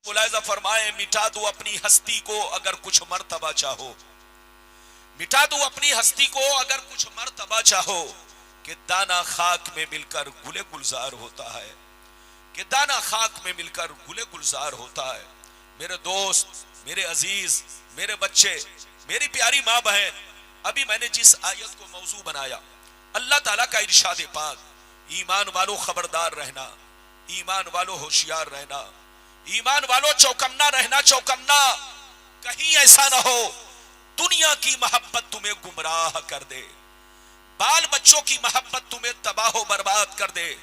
ملاحظہ فرمائے، مٹا دو اپنی ہستی کو اگر کچھ مرتبہ چاہو، مٹا دو اپنی ہستی کو اگر کچھ مرتبہ چاہو، کہ دانا خاک میں مل کر گلے گلزار ہوتا ہے، کہ دانا خاک میں مل کر گلے گلزار ہوتا ہے۔ میرے دوست، میرے عزیز، میرے بچے، میری پیاری ماں بہن، ابھی میں نے جس آیت کو موضوع بنایا، اللہ تعالیٰ کا ارشاد پاک، ایمان والو خبردار رہنا، ایمان والو ہوشیار رہنا، ایمان والو چوکنا رہنا، چوکنا، کہیں ایسا نہ ہو دنیا کی محبت تمہیں گمراہ کر دے، بال بچوں کی محبت تمہیں تباہ و برباد کر دے،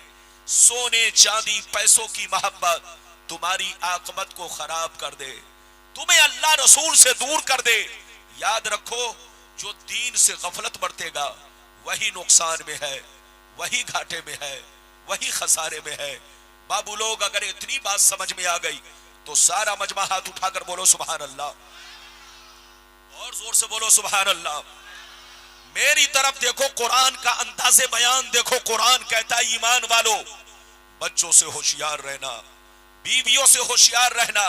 سونے چاندی پیسوں کی محبت تمہاری عاقبت کو خراب کر دے، تمہیں اللہ رسول سے دور کر دے۔ یاد رکھو، جو دین سے غفلت برتے گا وہی نقصان میں ہے، وہی گھاٹے میں ہے، وہی خسارے میں ہے۔ بابو لوگ، اگر اتنی بات سمجھ میں آ گئی تو سارا مجمع ہاتھ اٹھا کر بولو سبحان اللہ، اور زور سے بولو سبحان اللہ۔ میری طرف دیکھو، قرآن کا انداز بیان دیکھو، قرآن کہتا ہے ایمان والو بچوں سے ہوشیار رہنا، بیویوں سے ہوشیار رہنا،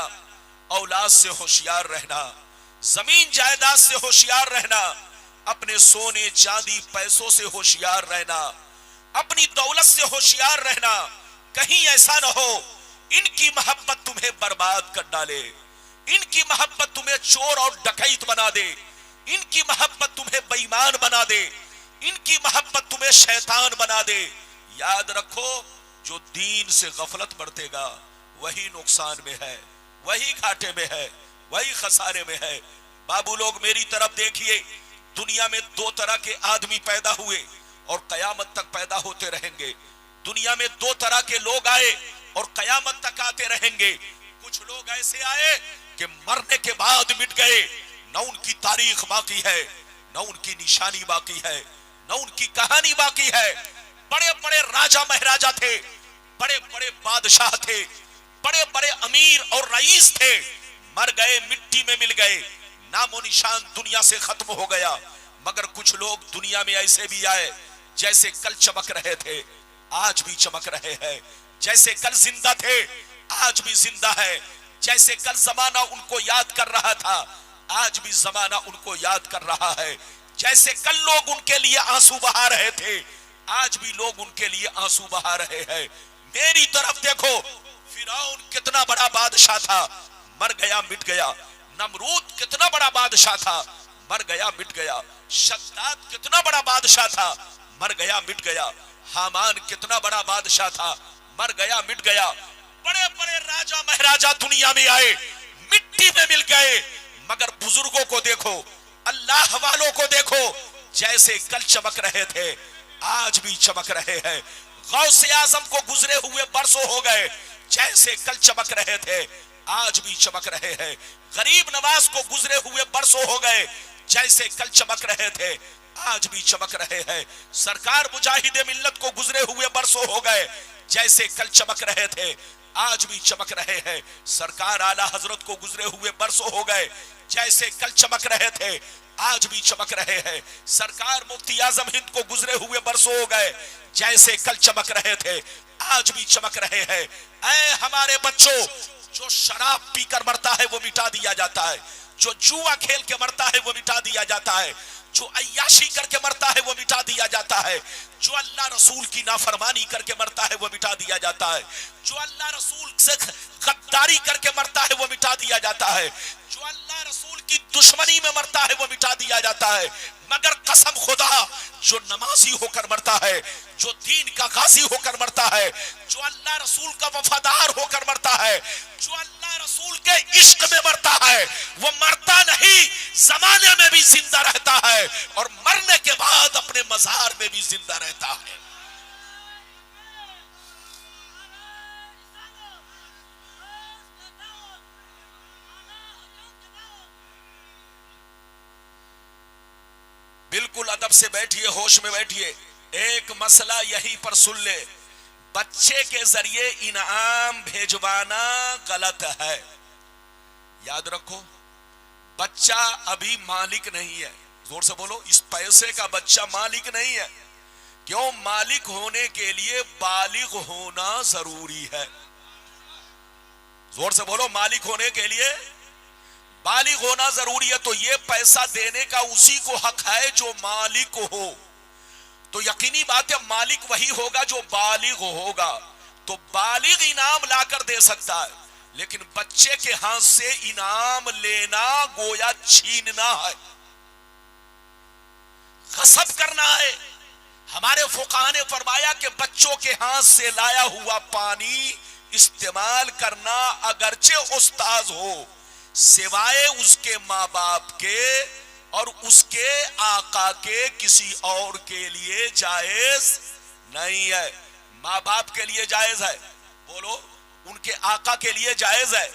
اولاد سے ہوشیار رہنا، زمین جائیداد سے ہوشیار رہنا، اپنے سونے چاندی پیسوں سے ہوشیار رہنا، اپنی دولت سے ہوشیار رہنا، کہیں ایسا نہ ہو ان کی محبت تمہیں برباد کر ڈالے، ان کی محبت تمہیں چور اور ڈکیت بنا دے، ان کی محبت تمہیں بے ایمان بنا دے، ان کی محبت تمہیں شیطان بنا دے۔ یاد رکھو، جو دین سے غفلت برتے گا وہی نقصان میں ہے، وہی گھاٹے میں ہے، وہی خسارے میں ہے۔ بابو لوگ میری طرف دیکھیے، دنیا میں دو طرح کے آدمی پیدا ہوئے اور قیامت تک پیدا ہوتے رہیں گے۔ دنیا میں دو طرح کے لوگ آئے اور قیامت تک آتے رہیں گے۔ کچھ لوگ ایسے آئے کہ مرنے کے بعد مٹ گئے، نہ ان کی تاریخ باقی ہے، نہ ان کی نشانی باقی ہے، نہ ان کی کہانی باقی ہے۔ بڑے بڑے راجا مہاراجا تھے، بڑے بڑے بادشاہ تھے، بڑے بڑے امیر اور رئیس تھے، مر گئے، مٹی میں مل گئے، نام و نشان دنیا سے ختم ہو گیا۔ مگر کچھ لوگ دنیا میں ایسے بھی آئے جیسے کل چمک رہے تھے آج بھی چمک رہے ہیں، جیسے کل زندہ تھے آج بھی زندہ ہے، جیسے کل زمانہ ان کو یاد کر رہا تھا آج بھی زمانہ ان کو یاد کر رہا ہے، جیسے کل لوگ ان کے لیے آنسو بہا رہے تھے آج بھی لوگ ان کے لیے آنسو بہا رہے ہیں۔ میری طرف دیکھو، فرعون کتنا بڑا بادشاہ تھا، مر گیا، مٹ گیا۔ نمرود کتنا بڑا بادشاہ تھا، مر گیا، مٹ گیا۔ شداد کتنا بڑا بادشاہ تھا، مر گیا، مٹ گیا۔ حامان کتنا بڑا بادشاہ تھا، مر گیا، مٹ گیا۔ بڑے بڑے راجا مہاراجا دنیا میں آئے، مٹی میں مل گئے، مگر بزرگوں کو دیکھو، اللہ والوں کو دیکھو، جیسے کل چمک رہے تھے آج بھی چمک رہے ہیں۔ غوث اعظم کو گزرے ہوئے برسوں ہو گئے، جیسے کل چمک رہے تھے آج بھی چمک رہے ہیں۔ غریب نواز کو گزرے ہوئے برسوں ہو گئے، جیسے کل چمک رہے تھے آج بھی چمک رہے ہیں۔ سرکار مجاہد ملت کو گزرے ہوئے برسوں ہو گئے، جیسے کل چمک رہے تھے آج بھی چمک رہے ہیں۔ سرکار اعلیٰ حضرت کو گزرے ہوئے برسوں ہو گئے، جیسے کل چمک رہے تھے آج بھی چمک رہے ہیں۔ سرکار مفتی اعظم ہند کو گزرے ہوئے برسوں ہو گئے، جیسے کل چمک رہے تھے آج بھی چمک رہے ہیں۔ اے ہمارے بچوں، جو شراب پی کر مرتا ہے وہ مٹا دیا جاتا ہے، جو جوا کھیل کے مرتا ہے وہ مٹا دیا جاتا ہے، جو عیاشی کر کے مرتا ہے وہ مٹا دیا جاتا ہے، جو اللہ رسول کی نافرمانی کر کے مرتا ہے وہ مٹا دیا جاتا ہے، جو اللہ رسول سے غداری کر کے مرتا ہے وہ مٹا دیا جاتا ہے، جو اللہ رسول کی دشمنی میں مرتا ہے وہ مٹا دیا جاتا ہے۔ مگر قسم خدا، جو نمازی ہو کر مرتا ہے، جو دین کا غازی ہو کر مرتا ہے، جو اللہ رسول کا وفادار ہو کر مرتا ہے، جو اللہ رسول کے عشق میں مرتا ہے، وہ مرتا نہیں، زمانے میں بھی زندہ رہتا ہے اور مرنے کے بعد اپنے مزار میں بھی زندہ رہتا ہے۔ بالکل ادب سے بیٹھیے، ہوش میں بیٹھیے۔ ایک مسئلہ یہی پر سن لے، بچے کے ذریعے انعام بھیجوانا غلط ہے۔ یاد رکھو، بچہ ابھی مالک نہیں ہے، زور سے بولو، اس پیسے کا بچہ مالک نہیں ہے۔ کیوں؟ مالک ہونے کے لیے بالغ ہونا ضروری ہے۔ زور سے بولو، مالک ہونے کے لیے بالغ ہونا ضروری ہے. تو یہ پیسہ دینے کا اسی کو حق ہے جو مالک ہو. تو یقینی بات ہے مالک وہی ہوگا جو بالغ ہوگا. تو بالغ انعام لا کر دے سکتا ہے، لیکن بچے کے ہاتھ سے انعام لینا گویا چھیننا ہے، غصب کرنا ہے. ہمارے فقہاء نے فرمایا کہ بچوں کے ہاتھ سے لایا ہوا پانی استعمال کرنا اگرچہ استاذ ہو، سوائے اس کے ماں باپ کے اور اس کے آقا کے کسی اور کے لیے جائز نہیں ہے. ماں باپ کے لیے جائز ہے، بولو، ان کے آقا کے لیے جائز ہے،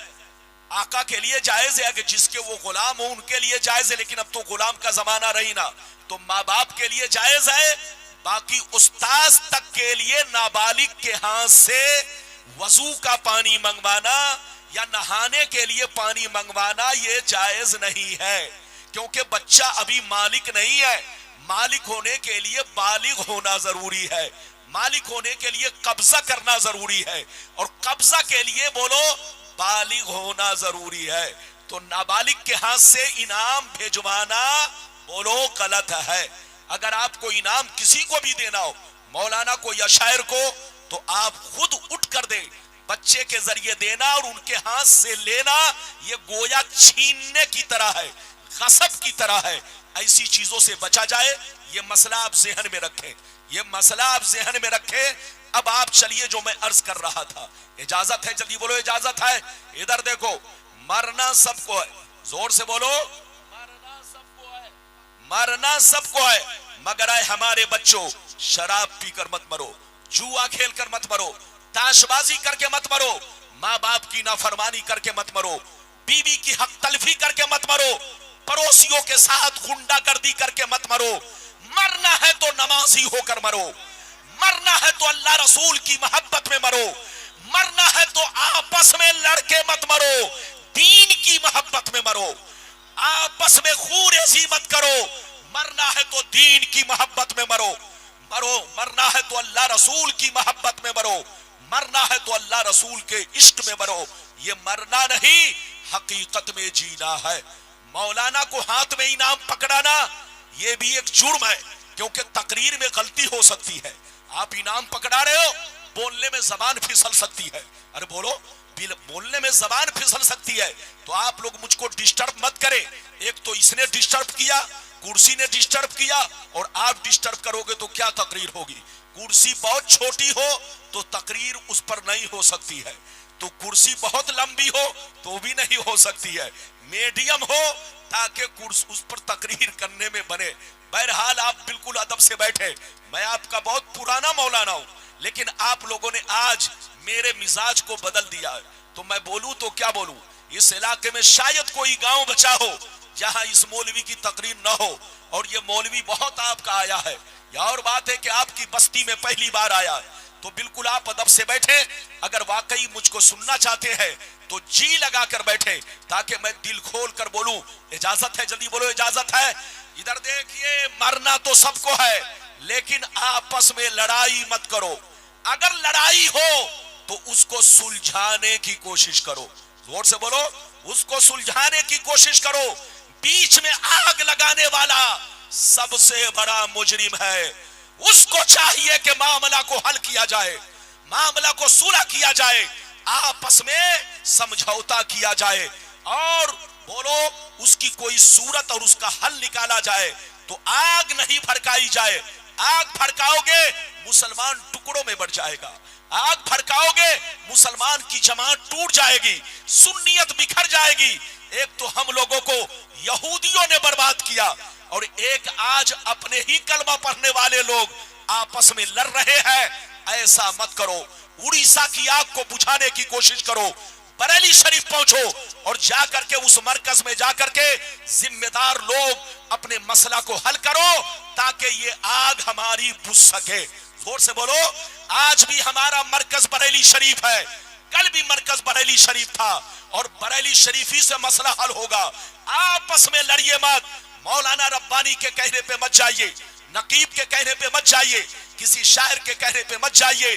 آقا کے لیے جائز ہے کہ جس کے وہ غلام ہو ان کے لیے جائز ہے، لیکن اب تو غلام کا زمانہ رہی نا، تو ماں باپ کے لیے جائز ہے. باقی استاذ تک کے لیے نابالغ کے ہاتھ سے وضو کا پانی منگوانا یا نہانے کے لیے پانی منگوانا یہ جائز نہیں ہے، کیونکہ بچہ ابھی مالک نہیں ہے. مالک ہونے کے لیے بالغ ہونا ضروری ہے، مالک ہونے کے لیے قبضہ کرنا ضروری ہے، اور قبضہ کے لیے بولو بالغ ہونا ضروری ہے. تو نابالغ کے ہاتھ سے انعام بھیجوانا بولو غلط ہے. اگر آپ کو انعام کسی کو بھی دینا ہو، مولانا کو یا شاعر کو، تو آپ خود اٹھ کر دیں. بچے کے ذریعے دینا اور ان کے ہاتھ سے لینا یہ گویا چھیننے کی طرح ہے، غصب کی طرح ہے. ایسی چیزوں سے بچا جائے. یہ مسئلہ آپ ذہن میں رکھیں، یہ مسئلہ آپ ذہن میں رکھیں. اب آپ چلیے جو میں عرض کر رہا تھا، اجازت ہے؟ جلدی بولو اجازت ہے. ادھر دیکھو، مرنا سب کو ہے، زور سے بولو، مرنا سب کو ہے، مرنا سب کو ہے، مگر اے ہمارے بچوں، شراب پی کر مت مرو، جوا کھیل کر مت مرو، تاش بازی کر کے مت مرو، ماں باپ کی نافرمانی کر کے مت مرو، بیوی کی حق تلفی کر کے مت مرو، پڑوسیوں کے ساتھ غنڈہ گردی کر کے مت مرو. مرنا ہے تو نمازی ہو کر مرو، مرنا ہے تو اللہ رسول کی محبت میں مرو، مرنا ہے تو آپس میں لڑ کے مت مرو، دین کی محبت میں مرو، آپس میں خونریزی مت کرو. مرنا ہے تو دین کی محبت میں مرو، مرنا ہے تو اللہ رسول کی محبت میں مرو، مرنا ہے تو اللہ رسول کے عشق میں مرو. یہ مرنا نہیں، حقیقت میں جینا ہے. مولانا کو ہاتھ میں انعام پکڑانا یہ بھی ایک جرم ہے، کیونکہ تقریر میں غلطی ہو سکتی ہے. آپ انعام پکڑا رہے ہو، بولنے میں زبان پھسل سکتی ہے. ارے بولو، بولنے میں زبان پھسل سکتی ہے. تو آپ لوگ مجھ کو ڈسٹرب مت کریں. ایک تو اس نے ڈسٹرب کیا، کرسی نے ڈسٹرب کیا، اور آپ ڈسٹرب کرو گے تو کیا تقریر ہوگی؟ کرسی بہت چھوٹی ہو تو تقریر اس پر نہیں ہو سکتی ہے، تو کرسی بہت لمبی ہو تو بھی نہیں ہو سکتی ہے. میڈیم ہو تاکہ اس پر تقریر کرنے میں بنے. بہرحال آپ بالکل ادب سے بیٹھے. میں آپ کا بہت پرانا مولانا ہوں، لیکن آپ لوگوں نے آج میرے مزاج کو بدل دیا ہے. تو میں بولوں تو کیا بولوں؟ اس علاقے میں شاید کوئی گاؤں بچا ہو جہاں اس مولوی کی تقریر نہ ہو، اور یہ مولوی بہت آپ کا آیا ہے. یا اور بات ہے کہ آپ کی بستی میں پہلی بار آیا ہے، تو بالکل آپ ادب سے بیٹھے. اگر واقعی مجھ کو سننا چاہتے ہیں تو جی لگا کر بیٹھے تاکہ میں دل کھول کر بولوں. اجازت ہے؟ جلدی بولو اجازت ہے. ادھر دیکھیے، مرنا تو سب کو ہے، لیکن آپس میں لڑائی مت کرو. اگر لڑائی ہو تو اس کو سلجھانے کی کوشش کرو. زور سے بولو، اس کو سلجھانے کی کوشش کرو. بیچ میں آگ لگانے والا سب سے بڑا مجرم ہے. اس کو چاہیے کہ معاملہ کو حل کیا جائے، معاملہ کو صلح کیا جائے، آپس میں سمجھوتا کیا جائے، اور بولو اس کی کوئی صورت اور اس کا حل نکالا جائے. تو آگ نہیں بھڑکائی جائے. آگ بھڑکاؤ گے مسلمان ٹکڑوں میں بڑھ جائے گا. آگ بھڑکاؤ گے مسلمان کی جماعت ٹوٹ جائے گی، سنیت بکھر جائے گی. ایک تو ہم لوگوں کو یہودیوں نے برباد کیا، اور ایک آج اپنے ہی کلمہ پڑھنے والے لوگ آپس میں لڑ رہے ہیں. ایسا مت کرو. اڑیسہ کی آگ کو بجھانے کی کوشش کرو. بریلی شریف پہنچو اور جا کر کے اس مرکز میں جا کر کے ذمہ دار لوگ اپنے مسئلہ کو حل کرو تاکہ یہ آگ ہماری بجھ سکے. زور سے بولو. آج بھی ہمارا مرکز بریلی شریف ہے، کل بھی مرکز بریلی شریف تھا، اور بریلی شریفی سے مسئلہ حل ہوگا. آپس میں لڑیے مت. مولانا ربانی کے کہنے پہ مت جائیے، نقیب کے کہنے پہ مت جائیے، کسی شاعر کے کہنے پہ مت جائیے.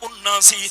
79।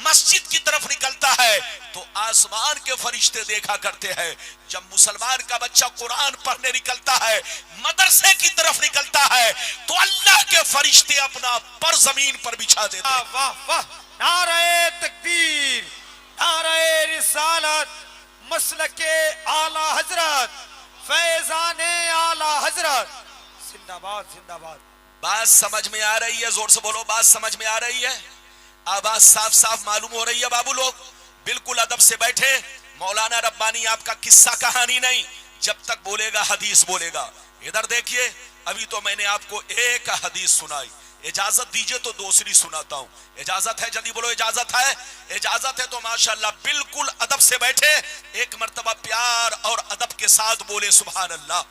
مسجد کی طرف نکلتا ہے تو آسمان کے فرشتے دیکھا کرتے ہیں. جب مسلمان کا بچہ قرآن پڑھنے نکلتا ہے، مدرسے کی طرف نکلتا ہے، تو اللہ کے فرشتے اپنا پر زمین پر بچھا دیتے ہیں. واہ واہ، نعرہ تکبیر، نعرہ رسالت، مسلک اعلی حضرت، فیضان اعلی حضرت، زندہ باد زندہ باد. بات سمجھ میں آ رہی ہے؟ زور سے بولو، بات سمجھ میں آ رہی ہے؟ آواز صاف صاف معلوم ہو رہی ہے؟ بابو لوگ بالکل ادب سے بیٹھے. مولانا ربانی آپ کا قصہ کہانی نہیں، جب تک بولے گا حدیث بولے گا. ادھر دیکھیے، ابھی تو میں نے آپ کو ایک حدیث سنائی، اجازت دیجئے تو دوسری سناتا ہوں. اجازت ہے؟ جلدی بولو، اجازت ہے؟ اجازت ہے تو ماشاءاللہ بالکل ادب سے بیٹھے، ایک مرتبہ پیار اور ادب کے ساتھ بولے سبحان اللہ،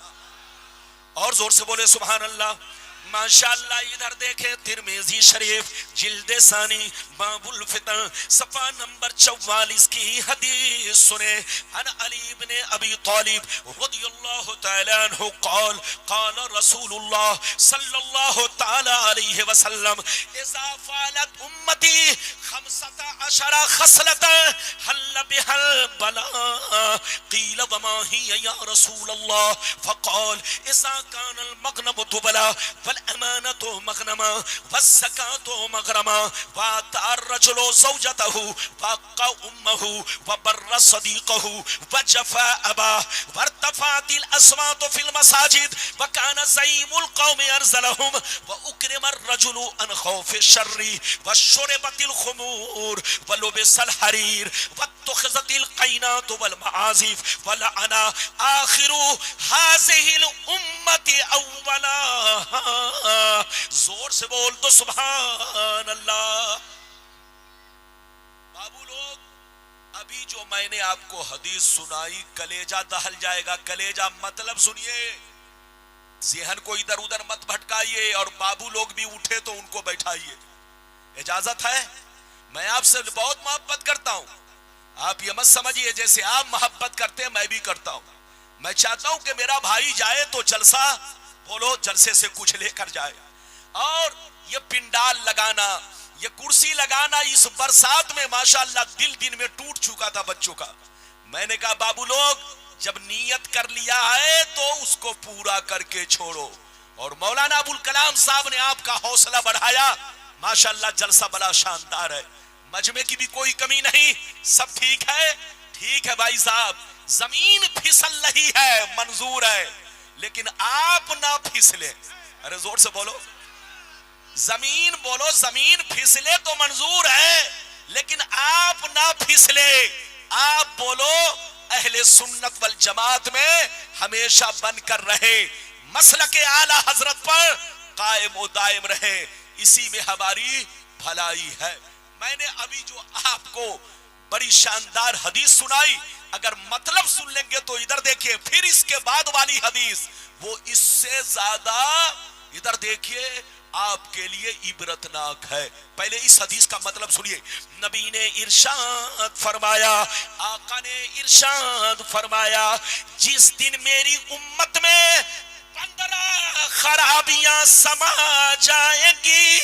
اور زور سے بولے سبحان اللہ. ماشاءاللہ ادھر دیکھیں، ترمذی شریف جلد ثانی باب الفتن صفحہ نمبر 44 کی حدیث سنے. عن علی بن ابی طالب رضی اللہ تعالی عنہ قال قال رسول اللہ صلی اللہ تعالی علیہ وسلم اذا فعلت امتی 15 خصلتا حل بها البلاء قیل وما هي یا رسول اللہ فقال اذا كان المغنم تبلا والامانة مغنما والزكاة مغرما واتى الرجل زوجته وقى امه وبر صديقه وجفى اباه وارتفعت الاصوات في المساجد وكان زعيم القوم ارذلهم واكرم الرجل عن خوف الشر وشربت الخمور ولبس الحرير واتخذت القينات والمعازف ولعن آخر هذه الامة اولا. زور سے بول دو سبحان اللہ. بابو لوگ ابھی جو میں نے آپ کو حدیث سنائی کلیجہ دہل جائے گا. کلیجہ مطلب سنیے، ذہن کو ادھر ادھر مت بھٹکائیے، اور بابو لوگ بھی اٹھے تو ان کو بیٹھائیے. اجازت ہے؟ میں آپ سے بہت محبت کرتا ہوں، آپ یہ مت سمجھیے جیسے آپ محبت کرتے ہیں میں بھی کرتا ہوں. میں چاہتا ہوں کہ میرا بھائی جائے تو جلسہ بولو جلسے سے کچھ لے کر جائے. اور یہ پنڈال لگانا، یہ کرسی لگانا اس برسات میں ماشاءاللہ دل دن میں ٹوٹ چکا تھا بچوں کا. میں نے کہا بابو لوگ جب نیت کر لیا ہے تو اس کو پورا کر کے چھوڑو. اور مولانا ابوالکلام صاحب نے آپ کا حوصلہ بڑھایا. ماشاءاللہ جلسہ بڑا شاندار ہے، مجمع کی بھی کوئی کمی نہیں، سب ٹھیک ہے. ٹھیک ہے بھائی صاحب، زمین پھسل رہی ہے منظور ہے، لیکن آپ نہ پھسلے. ارے زور سے بولو، زمین بولو، زمین پھسلے تو منظور ہے لیکن آپ نہ پھسلے. آپ بولو اہل سنت والجماعت میں ہمیشہ بن کر رہے، مسلک اعلی حضرت پر قائم و دائم رہے، اسی میں ہماری بھلائی ہے. میں نے ابھی جو آپ کو بڑی شاندار حدیث سنائی، اگر مطلب سن لیں گے تو ادھر دیکھیے، پھر اس کے بعد والی حدیث وہ اس سے زیادہ ادھر دیکھیے آپ کے لیے عبرتناک ہے. پہلے اس حدیث کا مطلب سنیے. نبی نے ارشاد فرمایا، آقا نے ارشاد فرمایا، جس دن میری امت میں 15 خرابیاں سما جائیں گی،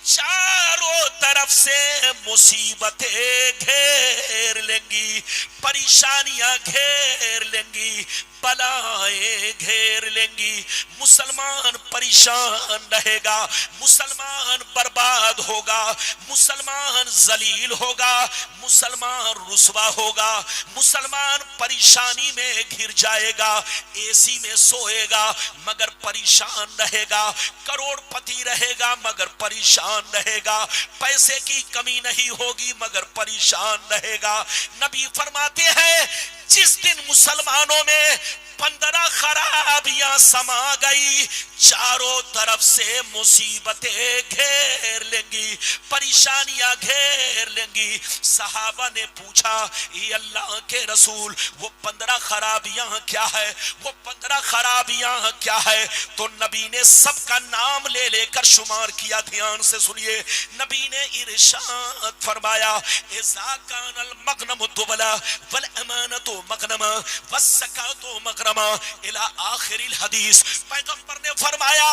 چاروں طرف سے مصیبتیں گھیر لیں گی، پریشانیاں گھیر لیں گی، بلائیں گھیر لیں گی. مسلمان پریشان رہے گا، مسلمان برباد ہوگا، مسلمان ذلیل ہوگا، مسلمان رسوا ہوگا، مسلمان پریشانی میں گھر جائے گا. اے سی میں سوئے گا مگر پریشان رہے گا، کروڑ پتی رہے گا مگر پریشان رہے گا، پیسے کی کمی نہیں ہوگی مگر پریشان رہے گا. نبی فرماتے ہیں جس دن مسلمانوں میں 15 خرابیاں سما گئی، چاروں طرف سے مصیبتیں گھیر لیں گی، پریشانیاں گھیر لیں گی، صحابہ نے پوچھا یہ اللہ کے رسول وہ 15 خرابیاں کیا ہے، وہ 15 خرابیاں کیا ہے؟ تو نبی نے سب کا نام لے لے کر شمار کیا. دھیان سے سنیے، نبی نے ارشاد فرمایا اذا کان المغنم دبلا والامانۃ مغنما والزکاۃ مغرما الی آخر الحدیث. پیغمبر نے فرمایا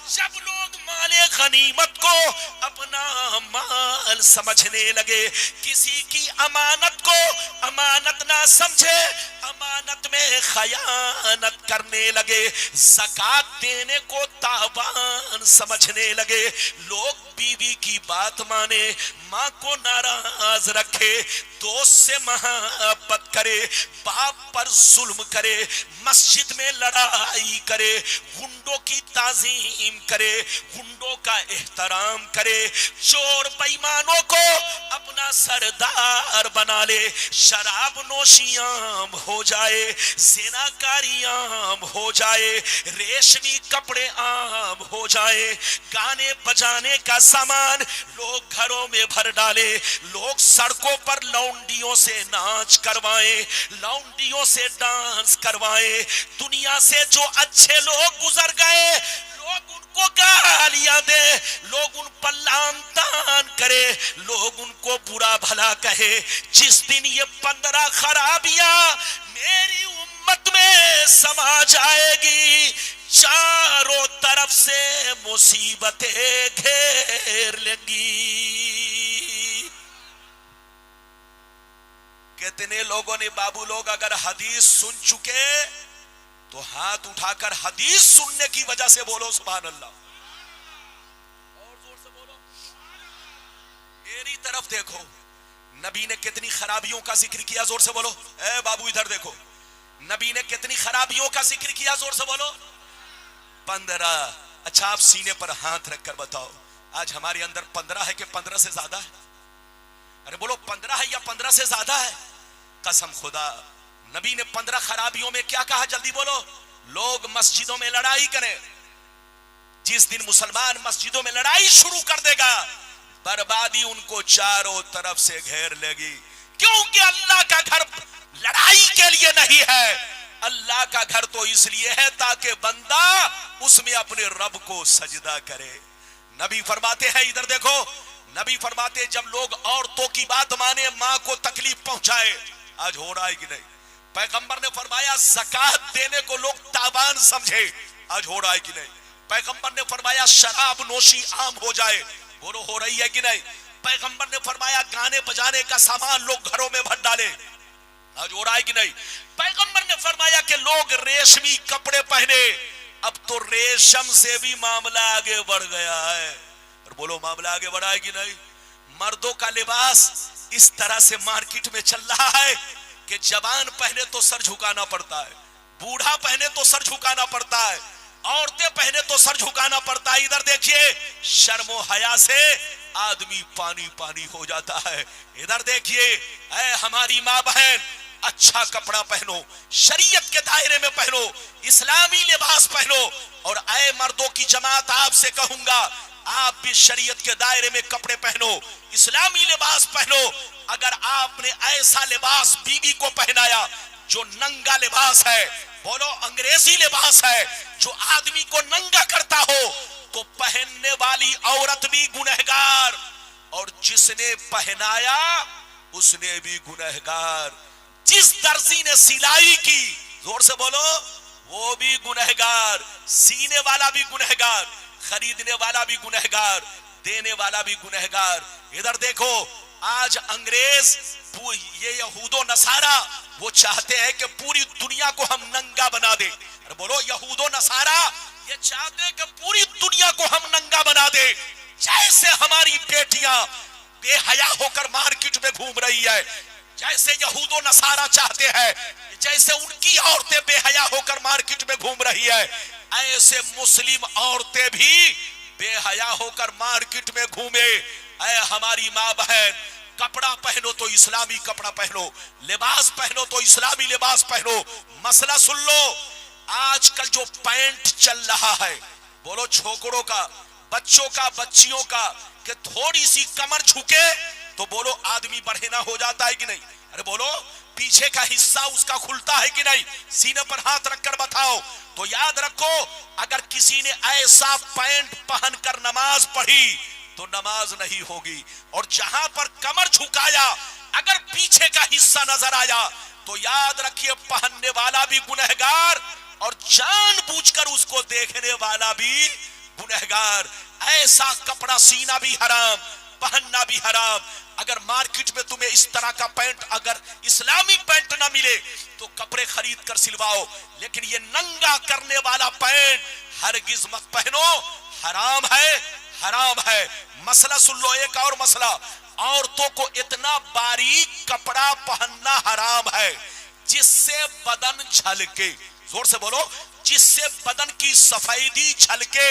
جب لوگ مال غنیمت کو اپنا مال سمجھنے لگے، کسی کی امانت کو امانت نہ سمجھے، امانت میں خیانت کرنے لگے، زکات دینے کو تاوان سمجھنے لگے، لوگ بیوی کی بات مانے، ماں کو ناراض رکھے، دوست سے محبت کرے، باپ پر ظلم کرے، مسجد میں لڑائی کرے، گنڈوں کی تعظیم کرے، گنڈوں کا احترام کرے، چور بےایمانوں کو اپنا سردار بنا لے، شراب نوشی عام ہو جائے، زنا کاری عام ہو جائے، ریشمی کپڑے عام ہو جائے، گانے بجانے کا سامان لوگ گھروں میں بھر ڈالے، لوگ سڑکوں پر لونڈیوں سے ناچ کروائیں، لونڈیوں سے ڈانس کروائیں، دنیا سے جو اچھے لوگ گزر گئے لوگ ان کو گالیاں دے، لوگ ان پر لعن طعن کرے، لوگ ان کو برا بھلا کہے. جس دن یہ 15 خرابیاں میری امت میں سما جائے گی، چاروں طرف سے مصیبتیں گھیر لیں گی. کتنے لوگوں نے بابو لوگ اگر حدیث سن چکے تو ہاتھ اٹھا کر حدیث سننے کی وجہ سے بولو سبحان اللہ، اور زور سے بولو. میری طرف دیکھو، نبی نے کتنی خرابیوں کا ذکر کیا، زور سے بولو. اے بابو ادھر دیکھو، نبی نے کتنی خرابیوں کا ذکر کیا، زور سے بولو. 15. اچھا آپ سینے پر ہاتھ رکھ کر بتاؤ آج ہمارے اندر 15 ہے کہ 15 سے زیادہ ہے؟ ارے بولو 15 ہے یا 15 سے زیادہ ہے؟ قسم خدا نبی نے 15 خرابیوں میں کیا کہا، جلدی بولو. لوگ مسجدوں میں لڑائی کریں، جس دن مسلمان مسجدوں میں لڑائی شروع کر دے گا بربادی ان کو چاروں طرف سے گھیر لے گی، کیونکہ اللہ کا گھر لڑائی کے لیے نہیں ہے، اللہ کا گھر تو اس لیے ہے تاکہ بندہ اس میں اپنے رب کو سجدہ کرے. نبی فرماتے ہیں ادھر دیکھو، نبی فرماتے جب لوگ عورتوں کی بات مانے، ماں کو تکلیف پہنچائے، آج ہو رہا ہے کہ نہیں؟ پیغمبر نے فرمایا زکات دینے کو لوگ تاوان سمجھے، آج ہو رہا ہے کہ نہیں؟ پیغمبر نے فرمایا شراب نوشی عام ہو جائے، بولو ہو رہی ہے کہ نہیں؟ پیغمبر نے فرمایا گانے بجانے کا سامان لوگ گھروں میں بھر ڈالے، آج ہو رہا ہے کہ نہیں؟ پیغمبر نے فرمایا کہ لوگ ریشمی کپڑے پہنے، اب تو ریشم سے بھی معاملہ آگے بڑھ گیا ہے، اور بولو معاملہ آگے بڑھا ہے کہ نہیں؟ مردوں کا لباس اس طرح سے مارکیٹ میں چل رہا ہے کہ جوان پہنے تو سر جھکانا پڑتا ہے، بوڑھا پہنے تو سر جھکانا پڑتا ہے، عورتیں پہنے تو سر جھکانا پڑتا ہے. ادھر دیکھیے شرم و حیا سے آدمی پانی پانی ہو جاتا ہے. ادھر دیکھیے اے ہماری ماں بہن، اچھا کپڑا پہنو، شریعت کے دائرے میں پہنو، اسلامی لباس پہنو. اور اے مردوں کی جماعت آپ سے کہوں گا آپ بھی شریعت کے دائرے میں کپڑے پہنو، اسلامی لباس پہنو. اگر آپ نے ایسا لباس بیوی کو پہنایا جو ننگا لباس ہے، بولو انگریزی لباس ہے، جو آدمی کو ننگا کرتا ہو، تو پہننے والی عورت بھی گنہگار اور جس نے پہنایا اس نے بھی گنہگار. جس درزی نے سلائی کی، زور سے بولو، وہ بھی گنہگار، سینے والا بھی گنہگار، خریدنے والا بھی گنہگار، دینے والا بھی گنہگار. ادھر دیکھو آج انگریز یہ یہود و نصارہ وہ چاہتے ہیں کہ پوری دنیا کو ہم ننگا بنا دیں. بولو یہود و نصارہ یہ چاہتے ہیں کہ پوری دنیا کو ہم ننگا بنا دیں. جیسے ہماری بیٹیاں بے حیا ہو کر مارکیٹ میں گھوم رہی ہے، جیسے یہود و نصارہ چاہتے ہیں جیسے ان کی عورتیں بے حیا ہو کر مارکیٹ میں گھوم رہی ہے، ایسے مسلم عورتیں بھی بے حیا ہو کر مارکیٹ میں گھومے. اے ہماری ماں بہن، کپڑا پہنو تو اسلامی کپڑا پہنو، لباس پہنو تو اسلامی لباس پہنو. مسئلہ سن لو، آج کل جو پینٹ چل رہا ہے، بولو چھوکروں کا، بچوں کا، بچیوں کا، کہ تھوڑی سی کمر جھکے تو بولو آدمی بڑھنا ہو جاتا ہے کہ نہیں؟ ارے بولو پیچھے کا حصہ اس کا کھلتا ہے کہ نہیں؟ سینے پر ہاتھ رکھ کر بتاؤ. تو یاد رکھو اگر کسی نے ایسا پینٹ پہن کر نماز پڑھی تو نماز نہیں ہوگی. اور جہاں پر کمر جھکایا اگر پیچھے کا حصہ نظر آیا تو یاد رکھیے پہننے والا بھی گنہگار اور جان بوجھ کر اس کو دیکھنے والا بھی گنہگار. ایسا کپڑا سینا بھی حرام، پہننا بھی حرام. اگر مارکیٹ میں تمہیں اس طرح کا پینٹ، اگر اسلامی پینٹ نہ ملے تو کپڑے خرید کر سلواؤ، لیکن یہ ننگا کرنے والا پینٹ ہرگز مت پہنو، حرام ہے، حرام ہے. مسئلہ سن لو، ایک اور مسئلہ، عورتوں کو اتنا باریک کپڑا پہننا حرام ہے جس سے بدن جھلکے. زور سے بولو، جس سے بدن کی سفیدی جھلکے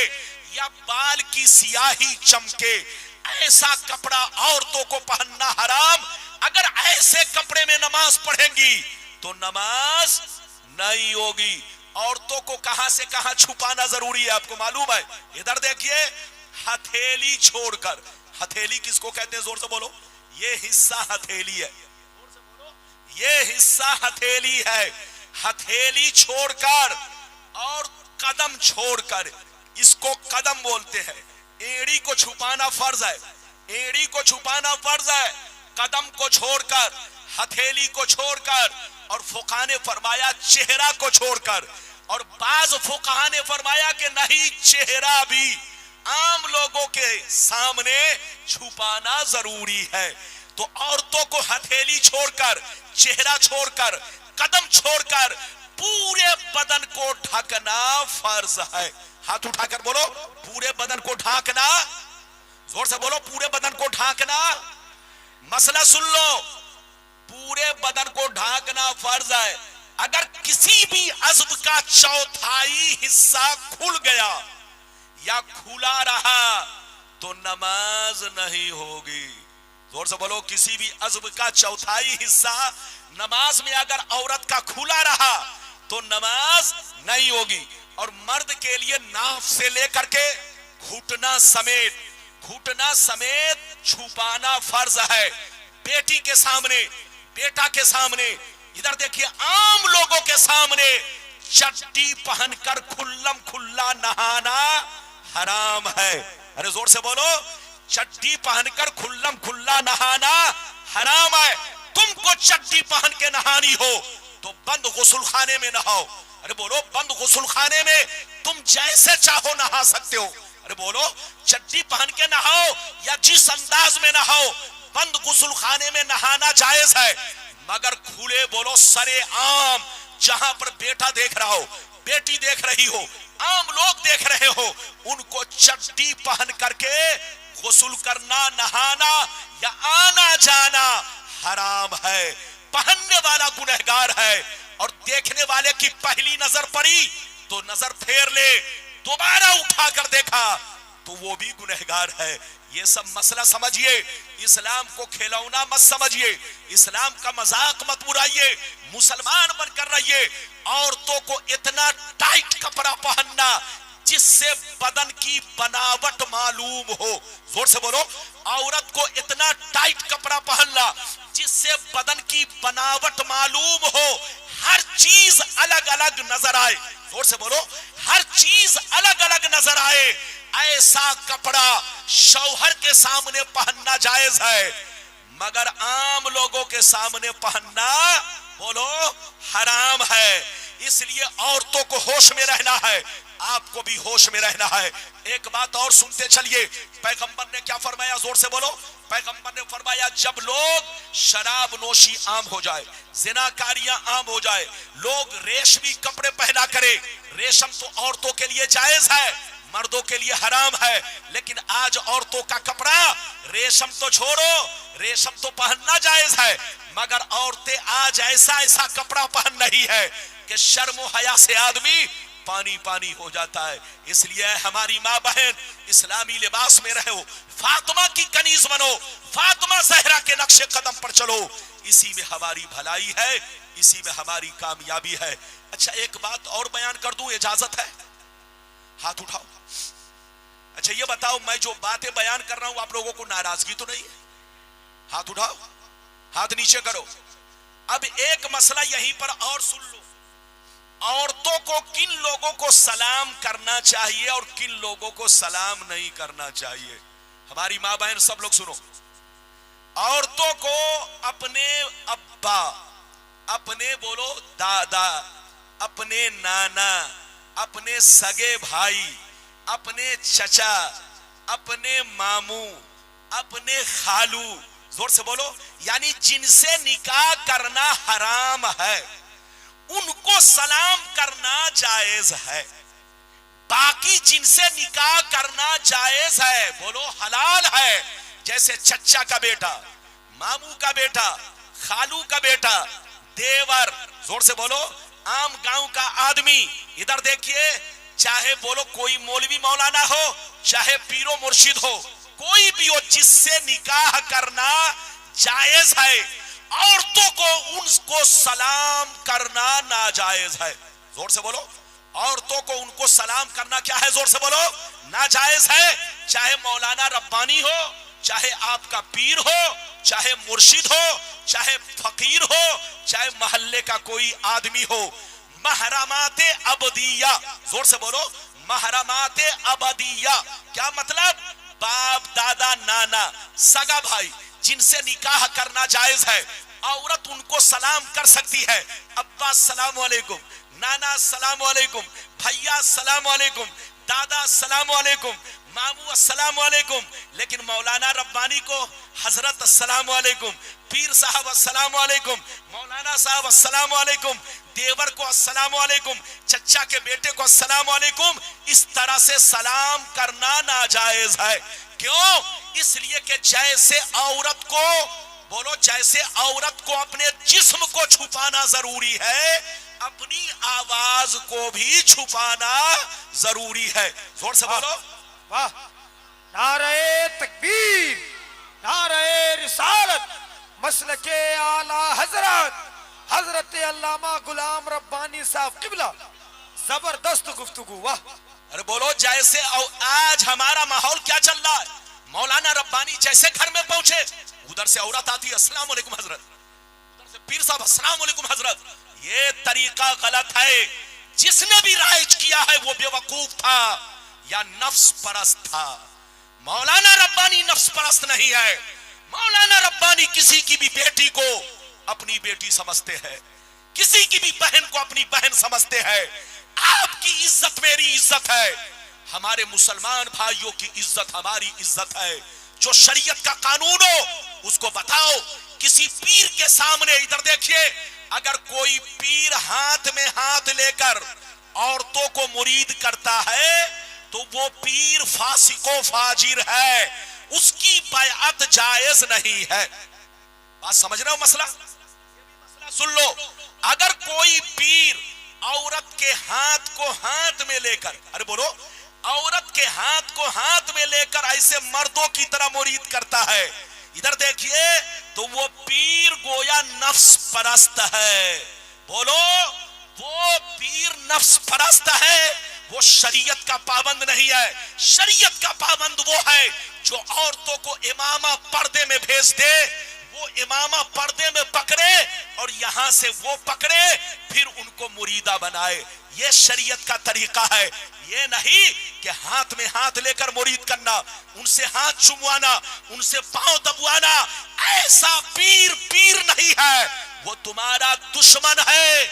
یا بال کی سیاہی چمکے. ایسا کپڑا عورتوں کو پہننا حرام. اگر ایسے کپڑے میں نماز پڑھیں گی تو نماز نہیں ہوگی. عورتوں کو کہاں سے کہاں چھپانا ضروری ہے آپ کو معلوم ہے؟ ادھر دیکھیے، ہتھیلی چھوڑ کر. ہتھیلی کس کو کہتے ہیں؟ زور سے بولو. یہ حصہ ہتھیلی ہے، یہ حصہ ہتھیلی ہے. ہتھیلی چھوڑ کر اور قدم چھوڑ کر، اس کو قدم بولتے ہیں. ایڑی کو چھپانا فرض ہے، ایڑی کو چھپانا فرض ہے. قدم کو چھوڑ کر، ہتھیلی کو چھوڑ کر، اور فقہاء نے فرمایا چہرہ کو چھوڑ کر. اور بعض فقہاء نے فرمایا کہ نہیں، چہرہ بھی عام لوگوں کے سامنے چھپانا ضروری ہے. تو عورتوں کو ہتھیلی چھوڑ کر، چہرہ چھوڑ کر، قدم چھوڑ کر پورے بدن کو ڈھکنا فرض ہے. ہاتھ اٹھا کر بولو، پورے بدن کو ڈھانکنا. زور سے بولو، پورے بدن کو ڈھانکنا. مسئلہ سن لو، پورے بدن کو ڈھانکنا فرض ہے. اگر کسی بھی عضو کا چوتھائی حصہ کھل گیا یا کھلا رہا تو نماز نہیں ہوگی. زور سے بولو، کسی بھی عضو کا چوتھائی حصہ نماز میں اگر عورت کا کھلا رہا تو نماز نہیں ہوگی. اور مرد کے لیے ناف سے لے کر کے گھٹنا سمیت چھپانا فرض ہے. بیٹی کے سامنے، بیٹا کے سامنے، ادھر دیکھیے عام لوگوں کے سامنے چڈی پہن کر کھلم کھلا نہانا حرام ہے. ارے زور سے بولو، چڈی پہن کر کھلم کھلا نہانا حرام ہے. تم کو چڈی پہن کے نہانی ہو تو بند غسل خانے میں نہاؤ. ارے بولو، بند غسل خانے میں تم جیسے چاہو نہا سکتے ہو. ارے بولو، چڈی پہن کے نہاؤ یا جس انداز میں نہاؤ، بند غسل خانے میں نہانا جائز ہے. مگر کھلے بولو سرے عام، جہاں پر بیٹا دیکھ رہا ہو، بیٹی دیکھ رہی ہو، عام لوگ دیکھ رہے ہو، ان کو چڈی پہن کر کے غسل کرنا، نہانا یا آنا جانا حرام ہے. پہننے والا گنہگار ہے، اور دیکھنے والے کی پہلی نظر پڑی تو نظر پھیر لے، دوبارہ اٹھا کر دیکھا تو وہ بھی گنہگار ہے. یہ سب مسئلہ سمجھیے، اسلام کو کھلونا مت سمجھیے، اسلام کا مذاق مت اڑائیے. مسلمان بن کر رہیے. عورتوں کو اتنا ٹائٹ کپڑا پہننا جس سے بدن کی بناوٹ معلوم ہو. زور سے بولو، عورت کو اتنا ٹائٹ کپڑا پہننا جس سے بدن کی بناوٹ معلوم ہو، ہر چیز الگ الگ نظر آئے. زور سے بولو، ہر چیز الگ الگ نظر آئے. ایسا کپڑا شوہر کے سامنے پہننا جائز ہے، مگر عام لوگوں کے سامنے پہننا بولو حرام ہے. اس لیے عورتوں کو ہوش میں رہنا ہے، آپ کو بھی ہوش میں رہنا ہے. ایک بات اور سنتے چلیے، پیغمبر نے کیا فرمایا؟ زور سے بولو. پیغمبر نے فرمایا جب لوگ شراب نوشی عام ہو جائے، زناکاریاں عام ہو جائے، لوگ ریشمی کپڑے پہنا کرے. ریشم تو عورتوں کے لیے جائز ہے، مردوں کے لیے حرام ہے. لیکن آج عورتوں کا کپڑا، ریشم تو چھوڑو، ریشم تو پہننا جائز ہے، مگر عورتیں آج ایسا کپڑا پہن رہی ہے کہ شرم و حیا سے آدمی پانی پانی ہو جاتا ہے. اس لیے ہماری ماں بہن اسلامی لباس میں رہو، فاطمہ کی کنیز بنو، فاطمہ زہرا کے نقش قدم پر چلو. اسی میں ہماری بھلائی ہے، اسی میں ہماری کامیابی ہے. اچھا ایک بات اور بیان کر دوں، اجازت ہے؟ ہاتھ اٹھاؤ. اچھا یہ بتاؤ، میں جو باتیں بیان کر رہا ہوں آپ لوگوں کو ناراضگی تو نہیں ہے؟ ہاتھ اٹھاؤ, ہاتھ نیچے کرو. اب ایک مسئلہ یہیں پر اور سن لو, عورتوں کو کن لوگوں کو سلام کرنا چاہیے اور کن لوگوں کو سلام نہیں کرنا چاہیے. ہماری ماں بہن سب لوگ سنو, عورتوں کو اپنے ابا, اپنے بولو دادا, اپنے نانا, اپنے سگے بھائی, اپنے چچا, اپنے ماموں, اپنے خالو, زور سے بولو, یعنی جن سے نکاح کرنا حرام ہے ان کو سلام کرنا جائز ہے. باقی جن سے نکاح کرنا جائز ہے, بولو حلال ہے, جیسے چچا کا بیٹا, ماموں کا بیٹا, خالو کا بیٹا, دیور, زور سے بولو, عام گاؤں کا آدمی. ادھر دیکھیے, چاہے بولو کوئی مولوی مولانا ہو, چاہے پیر و مرشد ہو, کوئی بھی ہو, جس سے نکاح کرنا جائز ہے, عورتوں کو ان کو سلام کرنا ناجائز ہے. زور سے بولو, عورتوں کو ان کو سلام کرنا کیا ہے؟ زور سے بولو, ناجائز ہے. چاہے مولانا ربانی ہو, چاہے آپ کا پیر ہو, چاہے مرشد ہو, چاہے فقیر ہو, چاہے محلے کا کوئی آدمی ہو. محرمات ابدیہ, زور سے بولو, محرمات ابدیہ کیا مطلب؟ باپ, دادا, نانا, سگا بھائی, جن سے نکاح کرنا جائز ہے, عورت ان کو سلام کر سکتی ہے. ابا السلام علیکم, نانا السلام علیکم, بھیا السلام علیکم, دادا السلام علیکم, ماموں السلام علیکم. لیکن مولانا ربانی کو حضرت السلام علیکم, پیر صاحب السلام علیکم, مولانا صاحب السلام علیکم, دیور کو السلام علیکم, چچا کے بیٹے کو السلام علیکم, اس طرح سے سلام کرنا ناجائز ہے. کیوں؟ اس لیے کہ جیسے عورت کو, بولو, جیسے عورت کو اپنے جسم کو چھپانا ضروری ہے, اپنی آواز کو بھی چھپانا ضروری ہے. زور سے بولو, واہ, نعرہ تکبیر, نعرہ رسالت, مسلک اعلی حضرت حضرت علامہ غلام ربانی صاحب قبلہ. زبردست گفتگو, واہ. ارے بولو, جیسے آج ہمارا ماحول کیا چل رہا ہے, مولانا ربانی جیسے گھر میں پہنچے, ادھر سے عورت آتی ہے السلام علیکم حضرت, ادھر سے پیر صاحب السلام علیکم حضرت. یہ طریقہ غلط ہے. جس نے بھی رائج کیا ہے وہ بے وقوف تھا یا نفس پرست تھا. مولانا ربانی نفس پرست نہیں ہے. مولانا ربانی کسی کی بھی بیٹی کو اپنی بیٹی سمجھتے ہیں, کسی کی بھی بہن کو اپنی بہن سمجھتے ہیں. آپ کی عزت میری عزت ہے, ہمارے مسلمان بھائیوں کی عزت ہماری عزت ہے. جو شریعت کا قانون ہو اس کو بتاؤ. کسی پیر کے سامنے, ادھر دیکھیے, اگر کوئی پیر ہاتھ میں ہاتھ لے کر عورتوں کو مرید کرتا ہے تو وہ پیر فاسق و فاجر ہے, اس کی بیعت جائز نہیں ہے. بات سمجھ رہے ہو مسئلہ؟ سن لو, اگر کوئی پیر عورت کے ہاتھ کو ہاتھ میں لے کر, ارے بولو, عورت کے ہاتھ کو ہاتھ میں لے کر ایسے مردوں کی طرح مرید کرتا ہے, ادھر دیکھیے, تو وہ پیر گویا نفس پرست ہے. بولو, وہ پیر نفس پرست ہے, وہ شریعت کا پابند نہیں ہے. شریعت کا پابند وہ ہے جو عورتوں کو امامہ پردے میں بھیج دے, وہ امامہ پردے میں پکڑے اور یہاں سے وہ پکڑے, پھر ان کو مریدہ بنائے. یہ شریعت کا طریقہ ہے. یہ نہیں کہ ہاتھ میں ہاتھ لے کر مرید کرنا, ان سے ہاتھ چموانا, ان سے پاؤں دبوانا. ایسا پیر پیر نہیں ہے, وہ تمہارا دشمن ہے.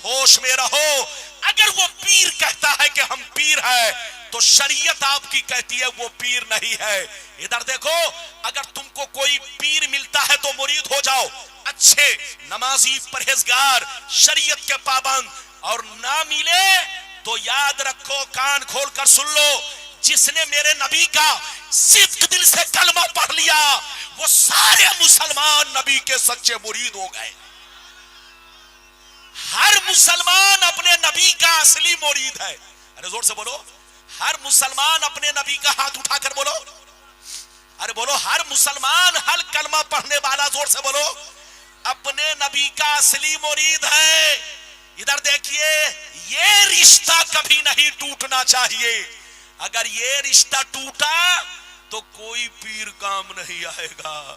ہوش میں رہو. اگر وہ پیر کہتا ہے کہ ہم پیر ہیں تو شریعت آپ کی کہتی ہے وہ پیر نہیں ہے. ادھر دیکھو, اگر تم کو کوئی پیر ملتا ہے تو مرید ہو جاؤ, اچھے نمازی, پرہیزگار, شریعت کے پابند. اور نہ ملے تو یاد رکھو, کان کھول کر سن لو, جس نے میرے نبی کا صدق دل سے کلمہ پڑھ لیا وہ سارے مسلمان نبی کے سچے مرید ہو گئے. ہر مسلمان اپنے نبی کا اصلی مرید ہے. ارے زور سے بولو, ہر مسلمان اپنے نبی کا ہاتھ اٹھا کر بولو, ارے بولو, ہر مسلمان ہر کلمہ پڑھنے والا, زور سے بولو, اپنے نبی کا اصلی مرید ہے. ادھر دیکھیے, یہ رشتہ کبھی نہیں ٹوٹنا چاہیے. اگر یہ رشتہ ٹوٹا تو کوئی پیر کام نہیں آئے گا.